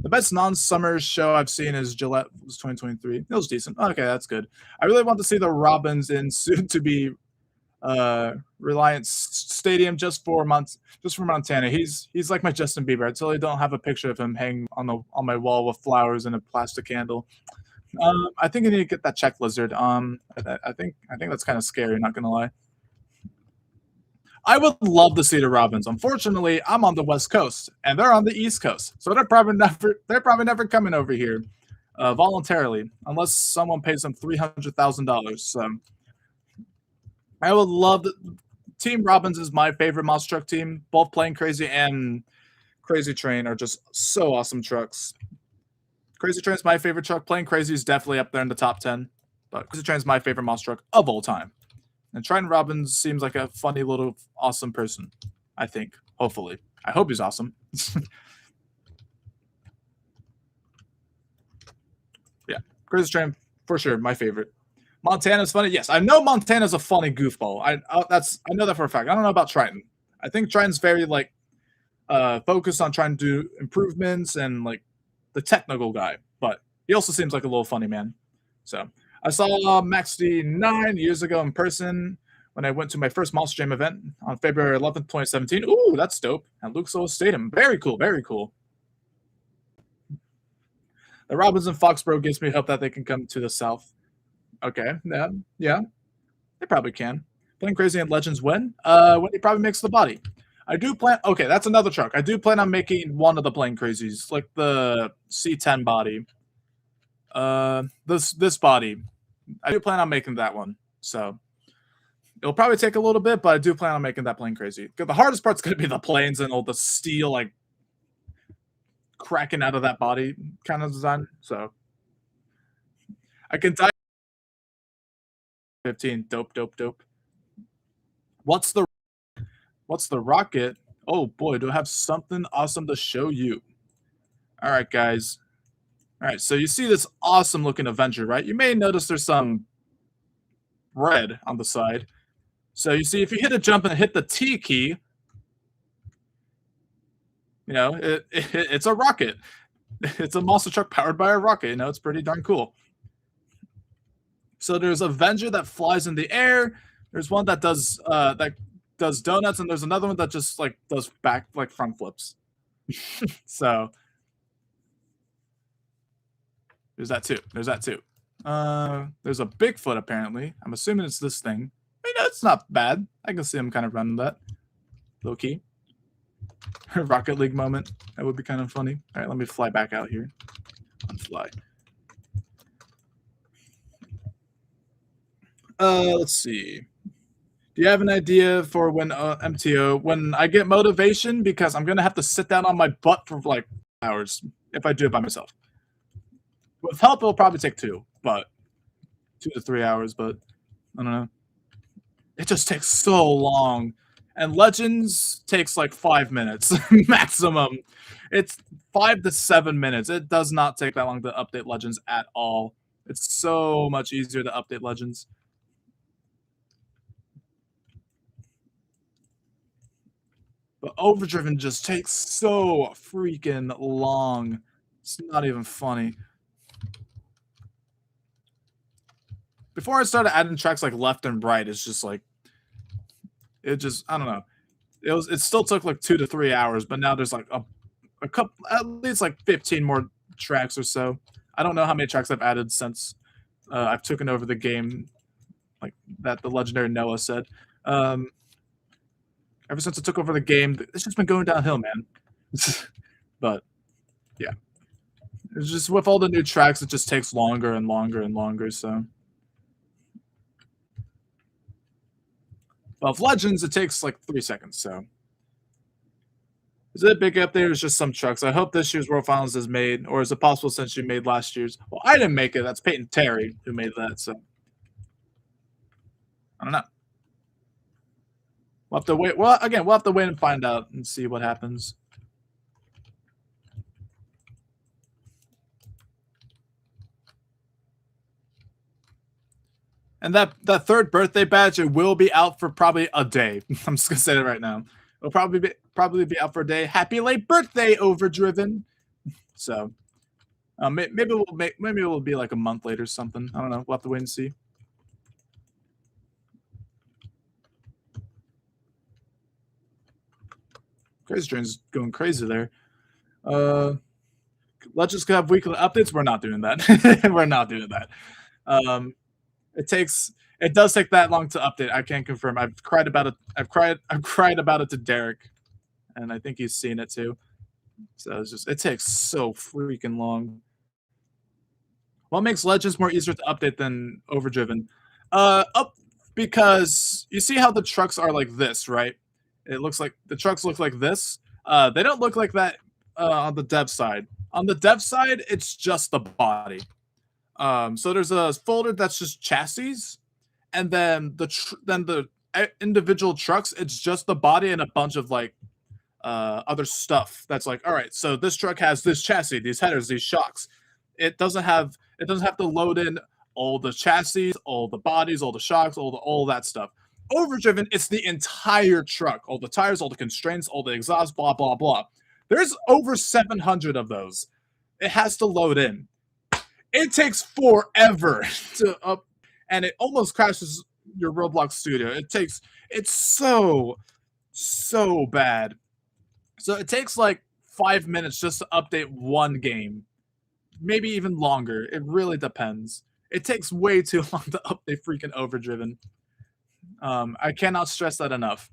The best non-summer show I've seen is Gillette. It was 2023. It was decent. Okay, that's good. I really want to see the Robins in soon to be Reliance Stadium just for Montana. He's like my Justin Bieber. Until I don't have a picture of him hanging on my wall with flowers and a plastic candle. I think I need to get that check lizard. I think that's kind of scary. Not gonna lie. I would love to see the Robins. Unfortunately, I'm on the West Coast and they're on the East Coast, so they're probably never coming over here voluntarily unless someone pays them $300,000. So I would love the Team Robins is my favorite monster truck team. Both Plane Crazy and Crazy Train are just so awesome trucks. Crazy Train's my favorite truck. Plane Crazy is definitely up there in the top 10, but Crazy Train's my favorite monster truck of all time. And Triton Robbins seems like a funny little awesome person, I think. Hopefully. I hope he's awesome. Yeah. Crazy Train, for sure, my favorite. Montana's funny. Yes, I know Montana's a funny goofball. I know that for a fact. I don't know about Triton. I think Triton's very focused on trying to do improvements and like the technical guy, but he also seems like a little funny man. So I saw Max D 9 years ago in person when I went to my first Monster Jam event on February 11th, 2017. Ooh, that's dope. At Luke's Oil Stadium. Very cool, very cool. The Robins and Foxborough gives me hope that they can come to the South. Okay, yeah. They probably can. Plane Crazy and Legends when? When he probably makes the body. I do plan. Okay, that's another truck. I do plan on making one of the Plane Crazies, like the C10 body. This body. I do plan on making that one. So it'll probably take a little bit, but I do plan on making that Plane Crazy. The hardest part's going to be the planes and all the steel like cracking out of that body kind of design. So I can die. 15. Dope. What's the rocket? Oh boy, do I have something awesome to show you. All right, guys. All right, so you see this awesome looking Avenger, right? You may notice there's some red on the side. So you see, if you hit a jump and hit the T key, you know, it's a rocket. It's a monster truck powered by a rocket. You know, it's pretty darn cool. So there's Avenger that flies in the air. There's one that does donuts, and there's another one that just like does back like front flips. So there's that too. There's a Bigfoot apparently. I'm assuming it's this thing. I mean, it's not bad. I can see him kind of running that. Low key. Rocket League moment. That would be kind of funny. All right, let me fly back out here. Unfly. Let's see. Do you have an idea for when MTO, when I get motivation? Because I'm going to have to sit down on my butt for like hours if I do it by myself. With help, it'll probably take 2 to 3 hours, but I don't know. It just takes so long. And Legends takes like 5 minutes maximum. It's 5 to 7 minutes. It does not take that long to update Legends at all. It's so much easier to update Legends. But Overdriven just takes so freaking long. It's not even funny. Before I started adding tracks like left and right, it's just like, I don't know. It still took like 2 to 3 hours, but now there's like a couple, at least like 15 more tracks or so. I don't know how many tracks I've added since I've taken over the game, like that the legendary Noah said. Ever since I took over the game, it's just been going downhill, man. But yeah, it's just with all the new tracks, it just takes longer and longer and longer. So, well, with Legends, it takes like 3 seconds. So, is it a big update or is just some trucks? I hope this year's World Finals is made, or is it possible since you made last year's? Well, I didn't make it. That's Peyton Terry who made that. So, I don't know. We'll have to wait. Well, again, we'll have to wait and find out and see what happens. And that third birthday badge, it will be out for probably a day. I'm just gonna say that right now. It'll probably be out for a day. Happy late birthday, Overdriven. So maybe it will be like a month later or something. I don't know. We'll have to wait and see. Crazy Train's going crazy there. Legends could have weekly updates. We're not doing that. We're not doing that. It does take that long to update. I can confirm. I've cried about it. I've cried about it to Derek, and I think he's seen it too. So it takes so freaking long. What makes Legends more easier to update than Overdriven? Because you see how the trucks are like this, right? It looks like the trucks look like this. They don't look like that on the dev side. On the dev side, it's just the body. So there's a folder that's just chassis, and then the individual trucks, it's just the body and a bunch of like other stuff. That's like, all right, so this truck has this chassis, these headers, these shocks. It doesn't have to load in all the chassis, all the bodies, all the shocks, all that stuff. Overdriven, it's the entire truck, all the tires, all the constraints, all the exhaust, blah blah blah. There's over 700 of those. It has to load in. It takes forever to up, and it almost crashes your Roblox studio. It's so bad. So it takes like 5 minutes just to update one game, maybe even longer. It really depends. It takes way too long to update freaking Overdriven. I cannot stress that enough.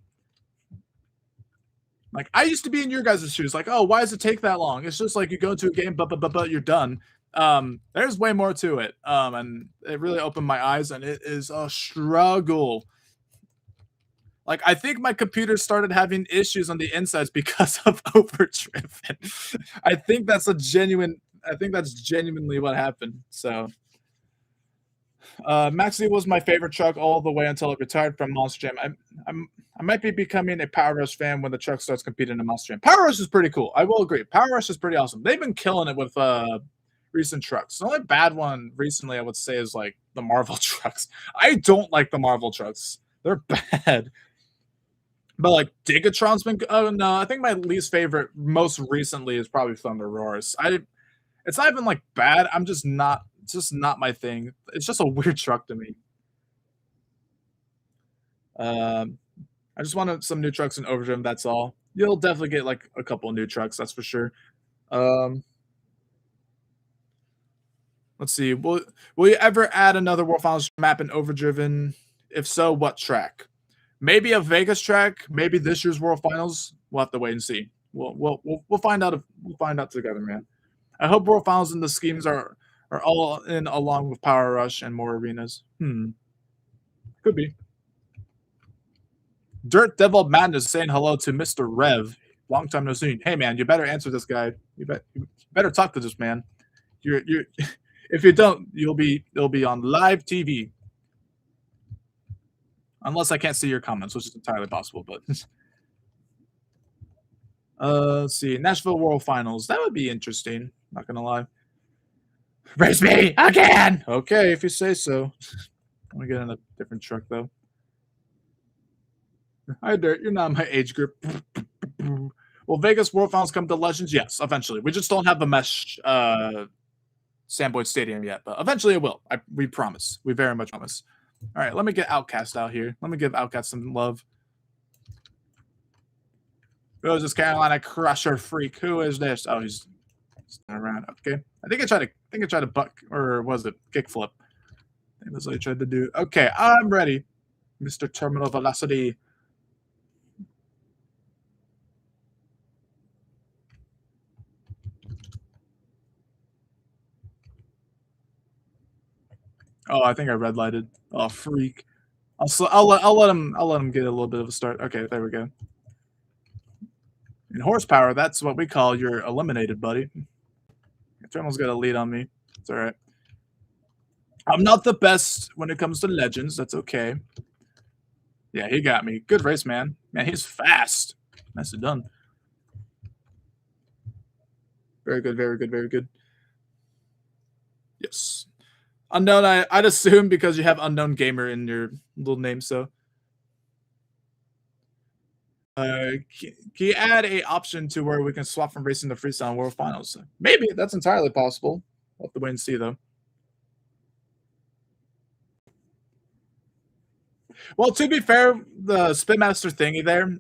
Like, I used to be in your guys' shoes. Like, oh, why does it take that long? It's just like you go into a game, but you're done. There's way more to it. And it really opened my eyes, and it is a struggle. Like, I think my computer started having issues on the insides because of Overdriven. I think that's genuinely what happened. So Maxi was my favorite truck all the way until it retired from Monster Jam. I might be becoming a Power Rush fan when the truck starts competing in Monster Jam. Power Rush is pretty cool. I will agree. Power Rush is pretty awesome. They've been killing it with recent trucks. The only bad one recently I would say is like the Marvel trucks. I don't like the Marvel trucks. They're bad. But like Gigatron's been. Oh no, I think my least favorite most recently is probably Thunder Roars. It's not even like bad. It's just not my thing. It's just a weird truck to me. I just wanted some new trucks in Overdriven. That's all. You'll definitely get like a couple new trucks. That's for sure. Let's see. Will you ever add another World Finals map in Overdriven? If so, what track? Maybe a Vegas track. Maybe this year's World Finals. We'll have to wait and see. We'll find out. We'll find out together, man. I hope World Finals and the schemes are all in along with Power Rush and more arenas. Could be. Dirt Devil Madness saying hello to Mr. Rev. Long time no see. Hey man, you better answer this guy. You better talk to this man. You're if you don't, you'll be on live TV. Unless I can't see your comments, which is entirely possible, but let's see. Nashville World Finals. That would be interesting. Not gonna lie. Race me again. Okay, if you say so. I'm gonna get in a different truck though. Hi, Dirt. You're not my age group. Will Vegas World Finals come to Legends? Yes, eventually. We just don't have the mesh Sandboy Stadium yet, but eventually it will. We promise. We very much promise. All right, let me get Outcast out here. Let me give Outcast some love. Who is this Carolina Crusher freak? Who is this? Oh, he's around. Okay. I think I tried to buck, or was it kickflip? I think that's what I tried to do. Okay, I'm ready. Mr. Terminal Velocity. Oh, I think I red lighted. Oh, freak. I'll let him get a little bit of a start. Okay, there we go. In horsepower, that's what we call you're eliminated, buddy. Terminal's got a lead on me. It's all right. I'm not the best when it comes to Legends. That's okay. Yeah, he got me. Good race, man. Man, he's fast. Nicely done. Very good, very good, very good. Yes. Unknown, I'd assume because you have unknown gamer in your little name, so can you add a option to where we can swap from racing to freestyle in World Finals? Maybe that's entirely possible. We'll have to wait and see though. Well, to be fair, the Spin Master thingy there,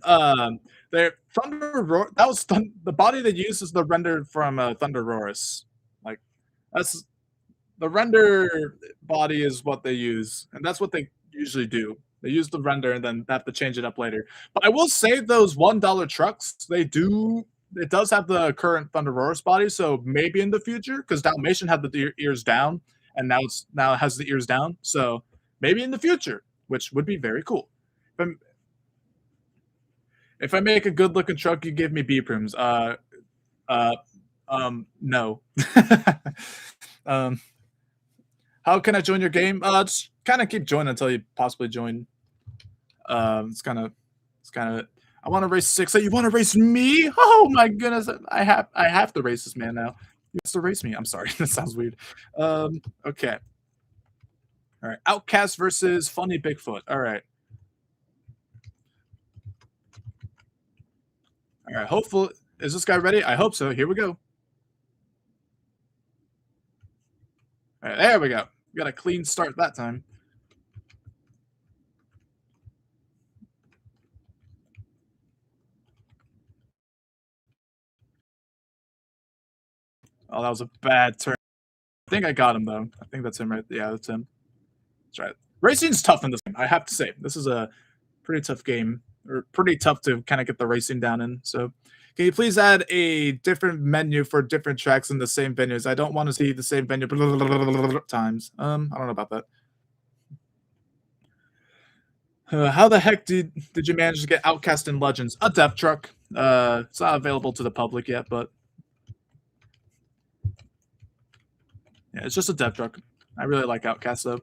Thunder Roar. That was the body they used is the render from Thunder Roarus. Like that's the render body is what they use, and that's what they usually do. They use the render and then have to change it up later. But I will say those $1 trucks, they do it does have the current Thunder Roarus body, so maybe in the future, because Dalmatian had the ears down, and now it has the ears down. So maybe in the future, which would be very cool. If I make a good looking truck, you give me B prims. Uh, no. um, how can I join your game? Just kind of keep joining until you possibly join. It's kind of it. I want to race 6. You want to race me? Oh my goodness! I have to race this man now. He wants to race me. I'm sorry. That sounds weird. Okay. All right. Outcast versus Funny Bigfoot. All right. All right. Hopefully, is this guy ready? I hope so. Here we go. All right, there we go. We got a clean start that time. Oh, that was a bad turn. I think I got him though. I think that's him right. Yeah, that's him. That's right. Racing's tough in this game. I have to say, this is a pretty tough game, or pretty tough to kind of get the racing down in. So, can you please add a different menu for different tracks in the same venues? I don't want to see the same venue times. I don't know about that. How the heck did you manage to get Outcast in Legends? A dev truck. It's not available to the public yet, but yeah, it's just a dev truck. I really like Outcast though.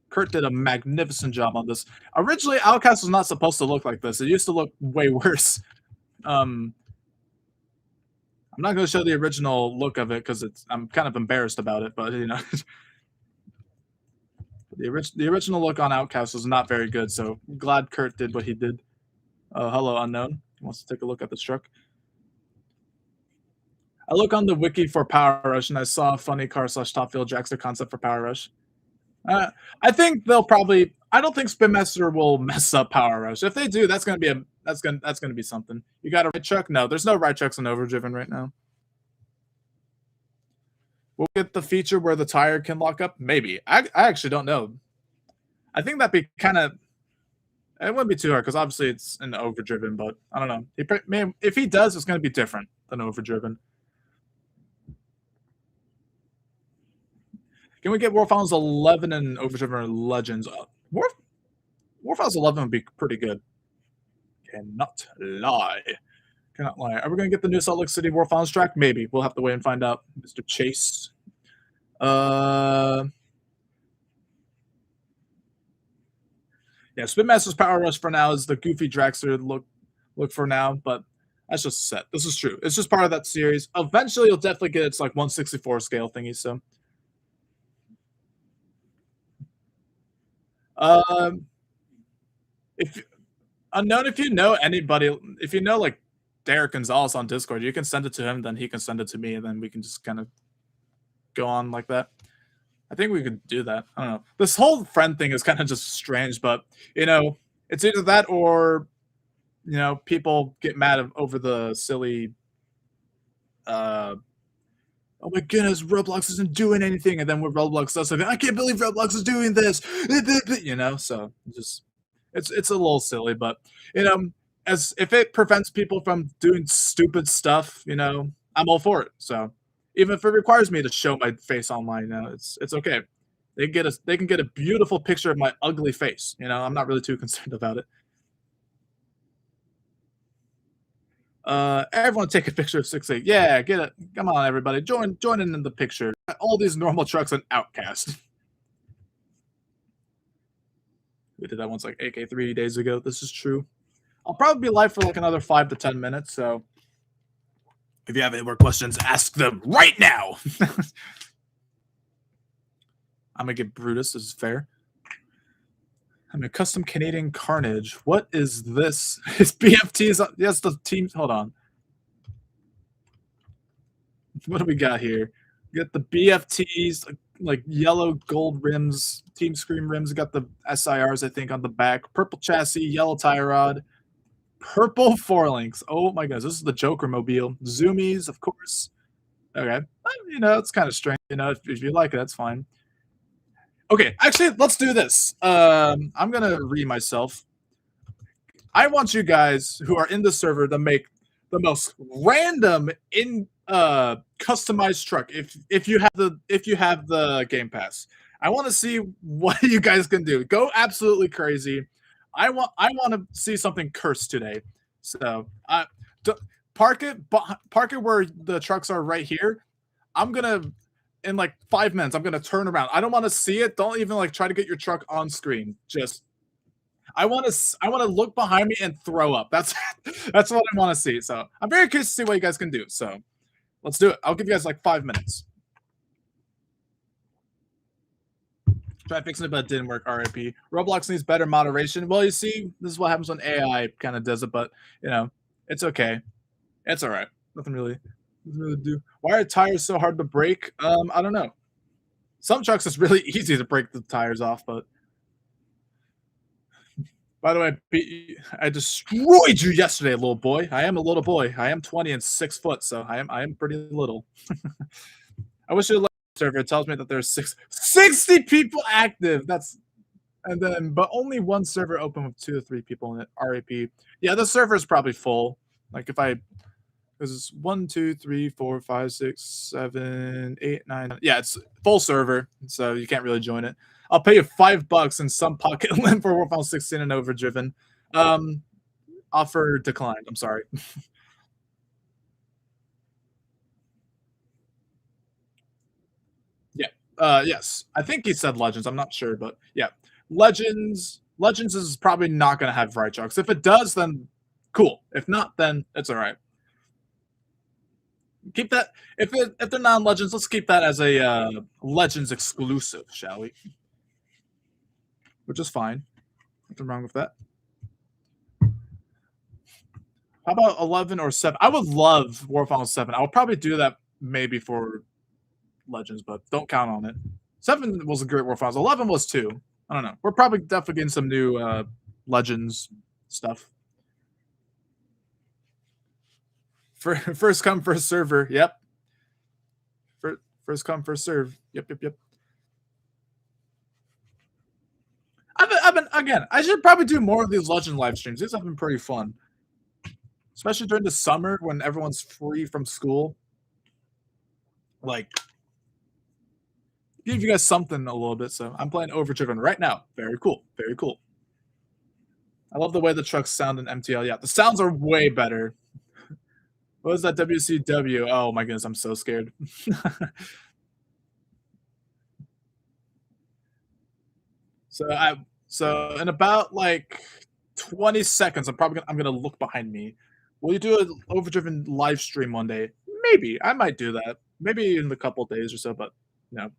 Kurt did a magnificent job on this. Originally, Outcast was not supposed to look like this. It used to look way worse. I'm not going to show the original look of it because I'm kind of embarrassed about it, but you know, the original look on Outcast was not very good. So I'm glad Kurt did what he did. Hello, unknown. Wants to take a look at this truck. I look on the wiki for Power Rush and I saw a funny car / Top Fuel Jackster concept for Power Rush. I think they'll probably. I don't think Spin Master will mess up Power Rush. If they do, that's gonna be something. You got a right truck? No, there's no right trucks in Overdriven right now. We'll get the feature where the tire can lock up. Maybe. I actually don't know. I think that'd be kind of. It wouldn't be too hard because obviously it's an Overdriven, but I don't know. If he does, it's going to be different than Overdriven. Can we get War Finals 11 and Overdriven Legends? War Finals 11 would be pretty good. Cannot lie. Cannot lie. Are we going to get the new Salt Lake City War Finals track? Maybe. We'll have to wait and find out. Mr. Chase. Yeah, Spin Master's Power Rush for now is the goofy dragster look for now, but that's just set. This is true. It's just part of that series. Eventually, you'll definitely get its like 1/64 scale thingy. So, if unknown, if you know anybody, if you know like Derek Gonzalez on Discord, you can send it to him, then he can send it to me, and then we can just kind of go on like that. I think we could do that. I don't know. This whole friend thing is kind of just strange, but you know, it's either that or you know, people get mad over the silly oh my goodness, Roblox isn't doing anything, and then when Roblox does something, I can't believe Roblox is doing this, you know. So just it's a little silly, but you know, as if it prevents people from doing stupid stuff, you know, I'm all for it. So even if it requires me to show my face online, you know, it's okay. They can get a beautiful picture of my ugly face. You know, I'm not really too concerned about it. Everyone take a picture of 6-8. Yeah, get it. Come on, everybody. Join in the picture. All these normal trucks and Outcast. We did that once like AK 3 days ago. This is true. I'll probably be live for like another 5 to 10 minutes. So if you have any more questions, ask them right now. I'm gonna get Brutus. This is fair. I'm a custom Canadian Carnage. What is this? His BFT is yes, the team. Hold on. What do we got here? We got the BFTs, like yellow gold rims, Team Scream rims. We got the SIRs, I think, on the back. Purple chassis, yellow tie rod, purple forelinks. Oh my gosh, this is the Joker mobile. Zoomies, of course. Okay, you know, it's kind of strange. You know, if you like it, that's fine. Okay, actually, let's do this. I'm gonna read myself. I want you guys who are in the server to make the most random customized truck if you have the Game Pass. I want to see what you guys can do. Go absolutely crazy. I want to see something cursed today. So park it where the trucks are right here. I'm gonna in like 5 minutes. I'm gonna turn around. I don't want to see it. Don't even like try to get your truck on screen. Just I want to look behind me and throw up. That's what I want to see. So I'm very curious to see what you guys can do. So let's do it. I'll give you guys like 5 minutes. Try fixing it, but it didn't work. RIP. Roblox needs better moderation. Well, you see, this is what happens when AI kind of does it, but you know, it's okay. It's all right. Nothing really do. Why are tires so hard to break? I don't know. Some trucks it's really easy to break the tires off, but by the way, I destroyed you yesterday, little boy. I am a little boy. I am 20 and 6 foot, so I am pretty little. I wish you server. It tells me that there's 60 people active. But only one server open with 2 to 3 people in it. RAP. Yeah, the server is probably full. Like this is 1, 2, 3, 4, 5, 6, 7, 8, 9. Yeah, it's full server, so you can't really join it. I'll pay you $5 in some pocket limit for Warfall 16 and overdriven. Offer declined. I'm sorry. Yeah. Yes. I think he said Legends. I'm not sure, but yeah. Legends is probably not going to have right trucks. If it does, then cool. If not, then it's all right. Keep that. If they're non-Legends, let's keep that as a Legends exclusive, shall we? Which is fine. Nothing wrong with that. How about 11 or 7? I would love Warfall 7. I would probably do that maybe for Legends, but don't count on it. 7 was a great Warfall. 11 was too. I don't know. We're probably definitely getting some new Legends stuff. First come, first server. Yep. First come, first serve. Yep. I should probably do more of these Legend live streams. These have been pretty fun. Especially during the summer when everyone's free from school. Like, give you guys something a little bit. So I'm playing Overdriven right now. Very cool. Very cool. I love the way the trucks sound in MTL. Yeah, the sounds are way better. What is that WCW? Oh my goodness, I'm so scared. So in about like 20 seconds, I'm gonna look behind me. Will you do an overdriven live stream one day? Maybe. I might do that. Maybe in a couple of days or so, but no,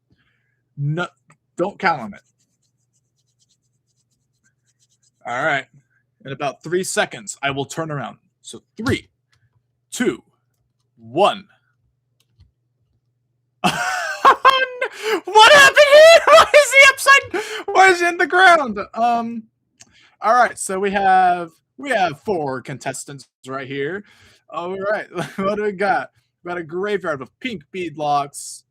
don't count on it. All right. In about 3 seconds, I will turn around. So 3, 2, 1. What happened here? Why is he upside? Why is he in the ground? All right. So we have 4 contestants right here. All right. What do we got? We got a graveyard with pink beadlocks,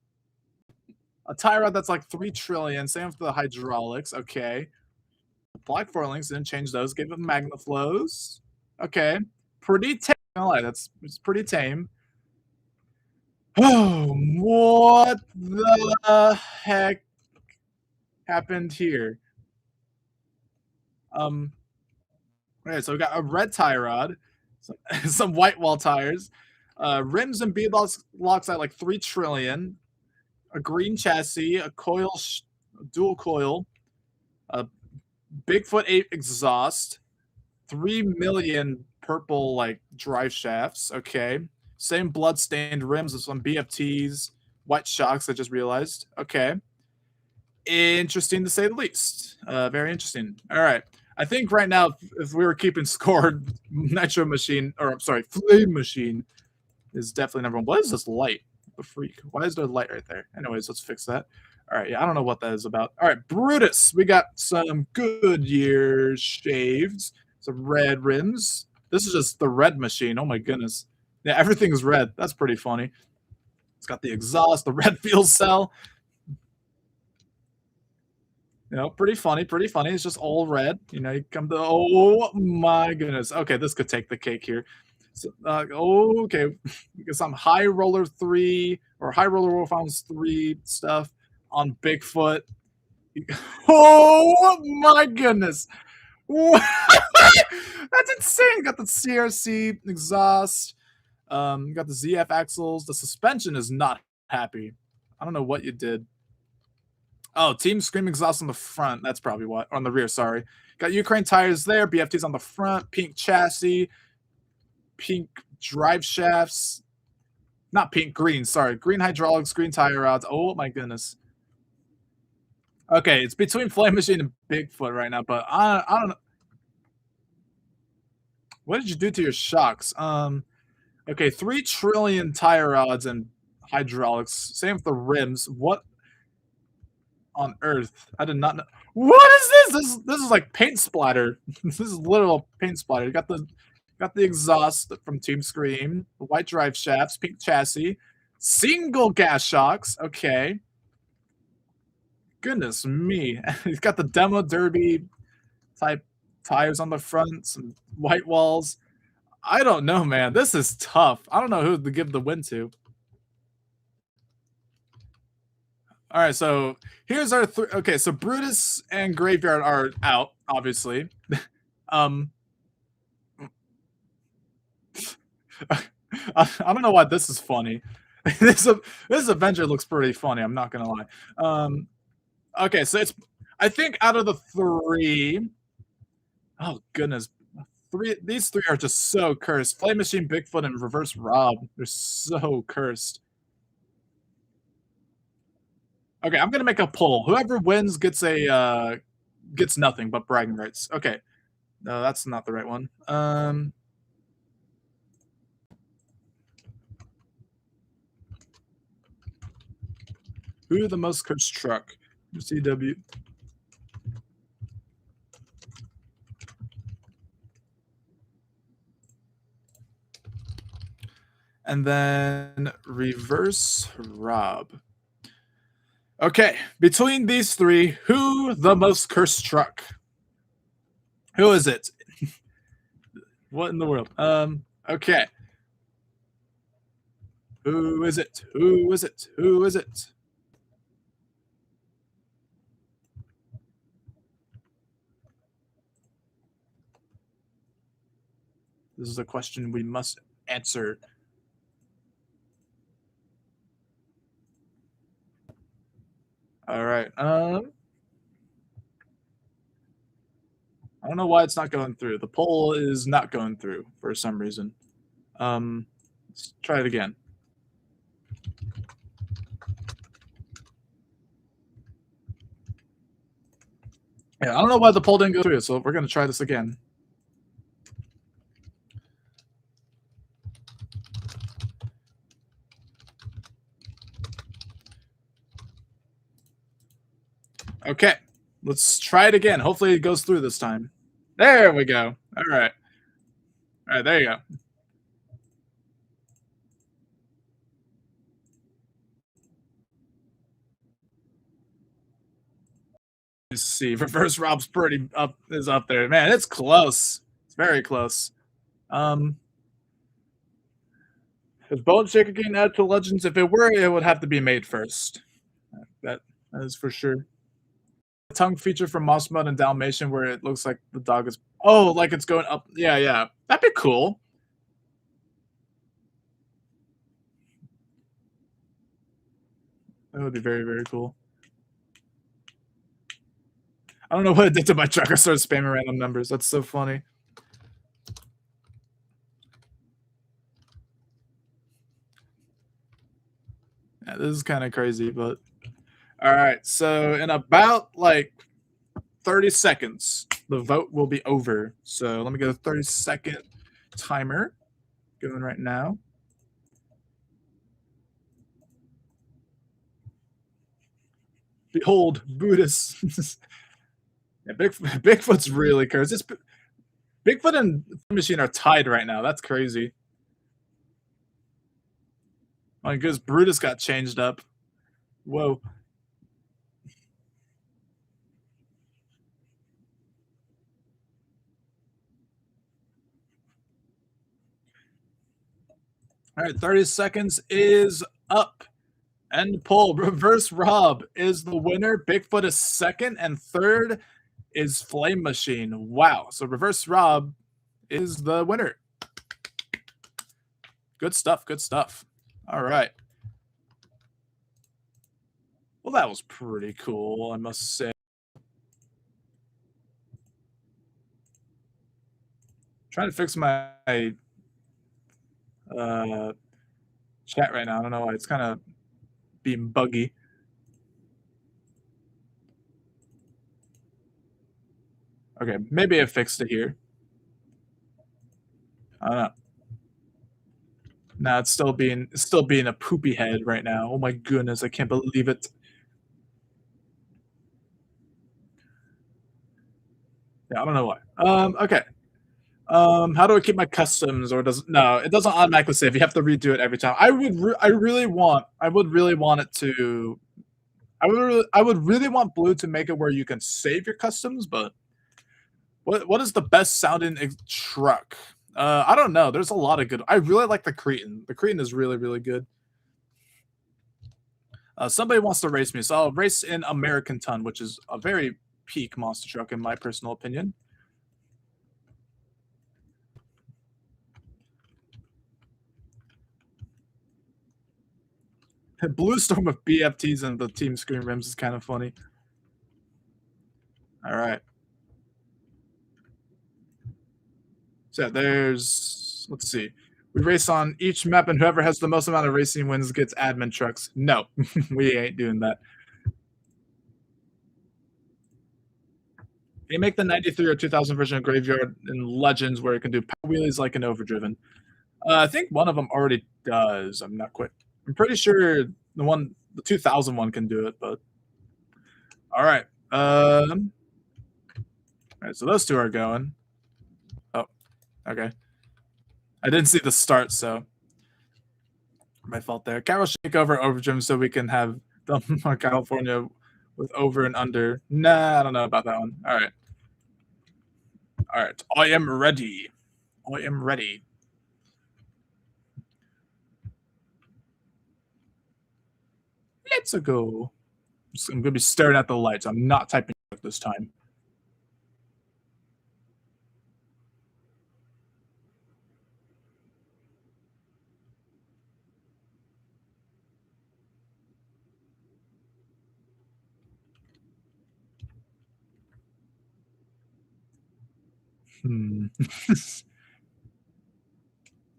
a tie rod that's like 3 trillion. Same with the hydraulics. Okay. Black forelinks, didn't change those. Gave them magnaflows. Okay. Pretty tame. It's pretty tame. Oh, what the heck happened here? Okay, so we got a red tie rod, some white wall tires, rims and beadlocks at like 3 trillion, a green chassis, a coil, dual coil, a Bigfoot 8 exhaust, 3 million purple like drive shafts. Okay. Same blood-stained rims as some BFTs, white shocks, I just realized. Okay. Interesting to say the least. Very interesting. All right. I think right now, if we were keeping score, Nitro Machine, or I'm sorry, Flame Machine is definitely number one. What is this light? The freak. Why is there a light right there? Anyways, let's fix that. All right. Yeah, I don't know what that is about. All right. Brutus. We got some Goodyear shaved, some red rims. This is just the red machine. Oh my goodness. Yeah, everything's red. That's pretty funny. It's got the exhaust, the red fuel cell. You know, pretty funny, pretty funny. It's just all red. You know, you come to oh my goodness. Okay, this could take the cake here. So, okay, because some High Roller 3 or High Roller Wolfhounds 3 stuff on Bigfoot. Oh my goodness. That's insane. Got the CRC exhaust. Got the ZF axles. The suspension is not happy. I don't know what you did. Oh, Team Scream exhaust on the front. That's probably what. On the rear, sorry. Got Ukraine tires there. BFTs on the front. Pink chassis. Pink drive shafts. Not pink, green. Sorry. Green hydraulics, green tire rods. Oh, my goodness. Okay, it's between Flame Machine and Bigfoot right now, but I don't know. What did you do to your shocks? Okay, 3 trillion tire rods and hydraulics. Same with the rims. What on earth? I did not know. What is this? This is like paint splatter. This is literal paint splatter. You got the exhaust from Team Scream, the white drive shafts, pink chassis, single gas shocks. Okay. Goodness me. He's got the demo derby type tires on the front, some white walls. I don't know, man. This is tough. I don't know who to give the win to. All right, so here's our okay. So Brutus and Graveyard are out, obviously. I don't know why this is funny. this adventure looks pretty funny. I'm not gonna lie. Okay, so it's I think out of the 3, oh goodness, these 3 are just so cursed. Flame Machine, Bigfoot, and Reverse Rob. They're so cursed. Okay, I'm gonna make a poll. Whoever wins gets gets nothing but bragging rights. Okay, no, that's not the right one. Who the most cursed truck? CW. And then Reverse Rob. Okay, between these 3, who the most cursed truck? Who is it? What in the world? Okay. Who is it? Who is it? Who is it? This is a question we must answer. All right. I don't know why it's not going through. The poll is not going through for some reason. Let's try it again. Yeah, I don't know why the poll didn't go through, so we're gonna try this again. Okay, let's try it again. Hopefully it goes through this time. There we go. All right. All right, there you go. Let's see. Reverse Rob's pretty up is up there. Man, it's close. It's very close. Is Bone Shaker getting added to Legends? If it were, it would have to be made first. That is for sure. The tongue feature from Moss Mud and Dalmatian where it looks like the dog is like it's going up. Yeah, yeah. That'd be cool. That would be very, very cool. I don't know what it did to my truck. I started spamming random numbers. That's so funny. Yeah, this is kind of crazy, but all right. So in about like 30 seconds, the vote will be over. So let me get a 30-second timer going right now. Behold, Buddhists. Yeah, Bigfoot's really cursed. Bigfoot and Machine are tied right now. That's crazy. My goodness, Brutus got changed up. Whoa. All right, 30 seconds is up. End poll. Reverse Rob is the winner. Bigfoot is second, and third is Flame Machine. Wow. So Reverse Rob is the winner. Good stuff. Good stuff. All right. Well, that was pretty cool, I must say. Trying to fix my chat right now. I don't know why. It's kind of being buggy. Okay, maybe I fixed it here. I don't know. Nah, it's still being a poopy head right now. Oh my goodness, I can't believe it. Yeah, I don't know why. Okay. How do I keep my customs, or does no? It doesn't automatically save. You have to redo it every time. I would really want it to. I would really want Blue to make it where you can save your customs, but what is the best sounding truck? I don't know. There's a lot of good. I really like the Cretan. The Cretan is really, really good. Somebody wants to race me, so I'll race in American Ton, which is a very peak monster truck in my personal opinion. Blue Storm with BFTs and the Team Screen rims is kind of funny. All right. So there's, let's see. We race on each map, and whoever has the most amount of racing wins gets admin trucks. No, we ain't doing that. They make the 93 or 2000 version of Graveyard in Legends where it can do power wheelies like an Overdriven. I think one of them already does. I'm not quite. I'm pretty sure the 2000 one can do it, but all right. All right, so those two are going. Oh, okay. I didn't see the start, so my fault there. Carol shake over Overdriven so we can have the California with over and under. Nah, I don't know about that one. All right. All right. I am ready. I am ready. Let's go. I'm going to be staring at the lights. I'm not typing this time.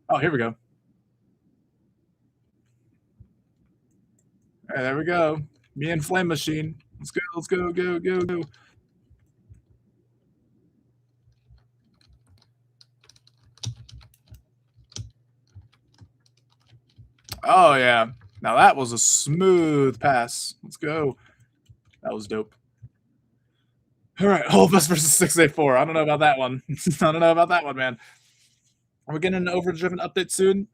Oh, here we go. All right, there we go. Me and Flame Machine. Let's go. Let's go. Go. Go. Go. Oh yeah. Now that was a smooth pass. Let's go. That was dope. All right, all of us versus 684. I don't know about that one. I don't know about that one, man. Are we getting an Overdriven update soon?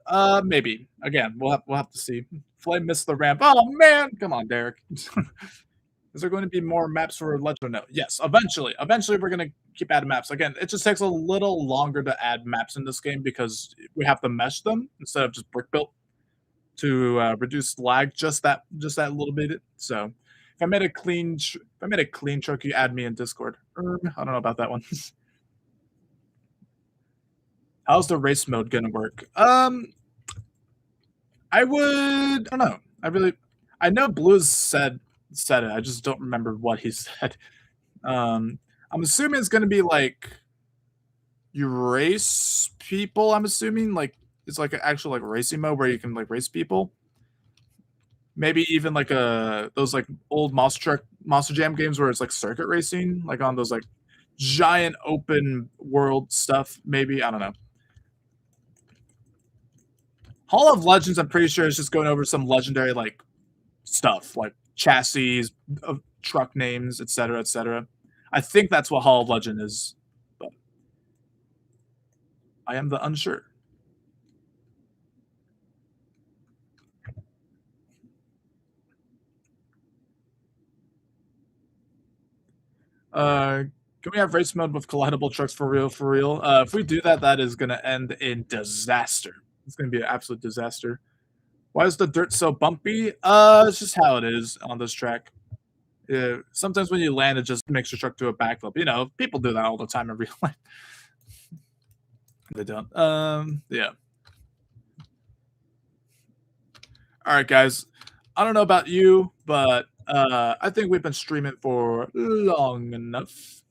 Maybe. Again, we'll have to see. Flame missed the ramp. Oh man, come on, Derek. Is there going to be more maps for Legend? No. Yes, eventually. Eventually, we're going to keep adding maps. Again, it just takes a little longer to add maps in this game because we have to mesh them instead of just brick built to reduce lag just that little bit. So if I made a clean truck, you add me in Discord. I don't know about that one. How's the race mode gonna work? I don't know. I know Blues said it. I just don't remember what he said. Um, I'm assuming it's gonna be like you race people. I'm assuming like it's like an actual like racing mode where you can like race people. Maybe even like those like old Monster Jam games where it's like circuit racing, like on those like giant open world stuff. Maybe I don't know. Hall of Legends, I'm pretty sure is just going over some legendary like stuff like chassis, truck names, etc., etc. I think that's what Hall of Legend is, but I am the unsure. Uh, can we have race mode with collidable trucks for real? For real? If we do that, that is going to end in disaster. It's going to be an absolute disaster. Why is the dirt so bumpy? It's just how it is on this track. Yeah, sometimes when you land, it just makes your truck do a backflip. You know, people do that all the time in real life. They don't. Yeah. All right, guys. I don't know about you, but I think we've been streaming for long enough.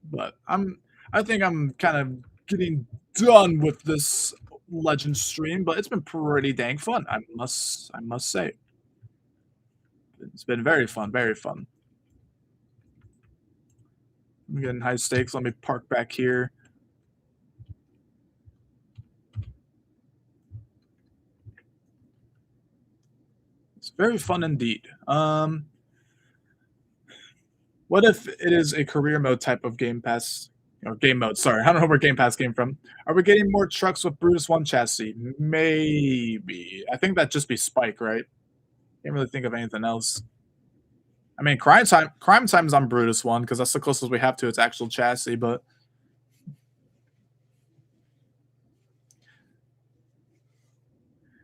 But I think I'm kind of getting done with this legend stream, but it's been pretty dang fun. I must say. It's been very fun, very fun. I'm getting high stakes. Let me park back here. It's very fun indeed. What if it is a career mode type of Game Pass or game mode? Sorry, I don't know where Game Pass came from. Are we getting more trucks with Brutus One chassis? Maybe. I think that'd just be Spike, right? Can't really think of anything else. I mean, Crime Time's on Brutus One because that's the closest we have to its actual chassis. But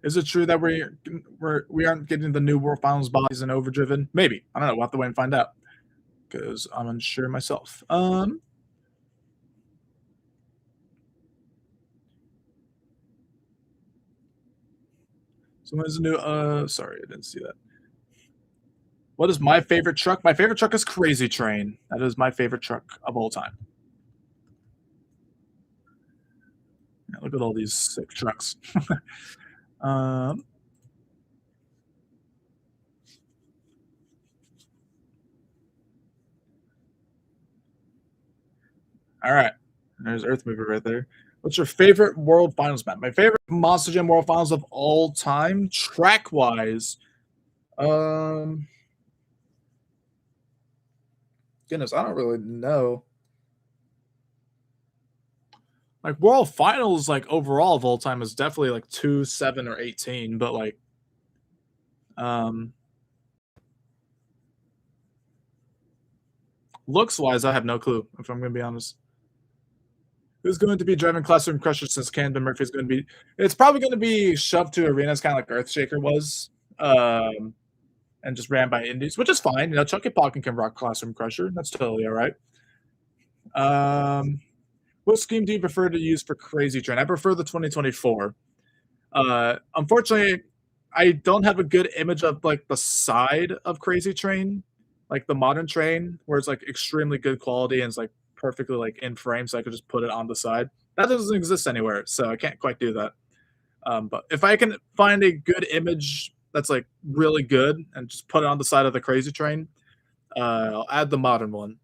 is it true that we aren't getting the new World Finals bodies in Overdriven? Maybe. I don't know. We'll have to wait and find out because I'm unsure myself. So there's a new. Sorry, I didn't see that. What is my favorite truck? My favorite truck is Crazy Train. That is my favorite truck of all time. Yeah, look at all these sick trucks. um, all right. There's Earth Mover right there. What's your favorite World Finals map? My favorite Monster Jam World Finals of all time, track wise. Goodness, I don't really know. Like World Finals, like overall of all time is definitely like 2, 7, or 18, but like looks wise, I have no clue, if I'm gonna be honest. Who's going to be driving Classroom Crusher since Camden Murphy is going to be? It's probably going to be shoved to arenas, kind of like Earthshaker was, and just ran by indies, which is fine. You know, Chucky Pocken can rock Classroom Crusher. That's totally all right. What scheme do you prefer to use for Crazy Train? I prefer the 2024. Unfortunately, I don't have a good image of like the side of Crazy Train, like the modern train, where it's like extremely good quality and it's like perfectly like in frame, so I could just put it on the side. That doesn't exist anywhere, so I can't quite do that. But if I can find a good image that's like really good and just put it on the side of the Crazy Train, I'll add the modern one.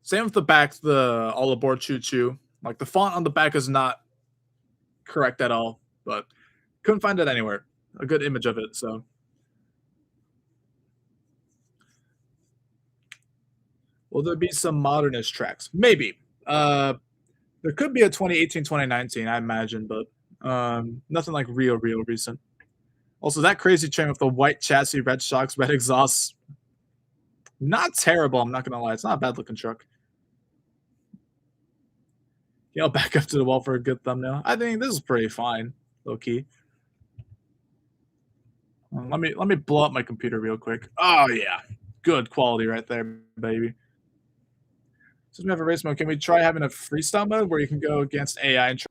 Same with the back, the all aboard choo choo. Like the font on the back is not correct at all, but couldn't find it anywhere. A good image of it. So, will there be some modernist tracks? Maybe. There could be a 2018, 2019, I imagine, but nothing like real recent. Also, that Crazy Train with the white chassis, red shocks, red exhausts, not terrible. I'm not gonna lie, it's not a bad looking truck. You know, back up to the wall for a good thumbnail. I think this is pretty fine, low key. Let me blow up my computer real quick. Oh yeah, good quality right there, baby. Since we have a race mode, can we try having a freestyle mode where you can go against AI and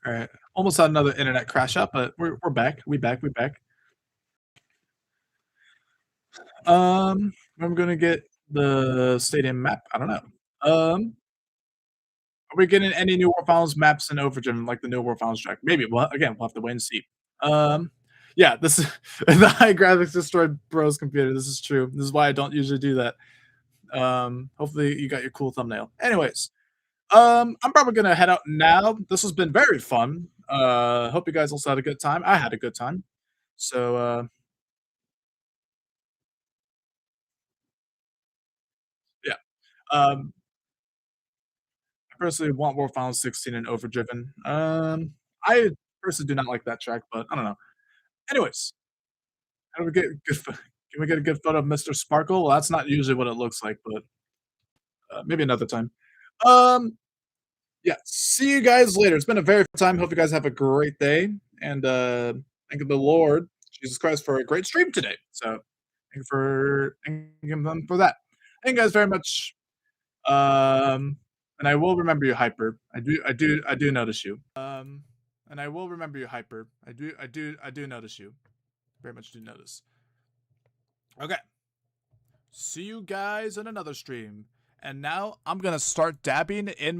All right. Almost had another internet crash up, but we're back. We back. I'm gonna get the stadium map. I don't know. Are we getting any new War Finals maps in Overdriven, like the new War Finals track? Maybe. Well, again, we'll have to wait and see. Um, yeah, this is the high graphics destroyed bro's computer. This is true. This is why I don't usually do that. Hopefully you got your cool thumbnail. Anyways, I'm probably gonna head out now. This has been very fun. Hope you guys also had a good time. I had a good time. So, yeah. Um, I personally want War Final 16 and Overdriven. I personally do not like that track, but I don't know. Anyways, can we get a good can we get a good photo of Mr. Sparkle? Well, that's not usually what it looks like, but, maybe another time. Um, yeah, see you guys later. It's been a very fun time. Hope you guys have a great day, and, thank the Lord Jesus Christ for a great stream today. So, thank him for that. Thank you guys very much. And I will remember you, Hyper. I do notice you. And I will remember you, Hyper. I do notice you. Very much do notice. Okay. See you guys in another stream. And now I'm gonna start dabbing in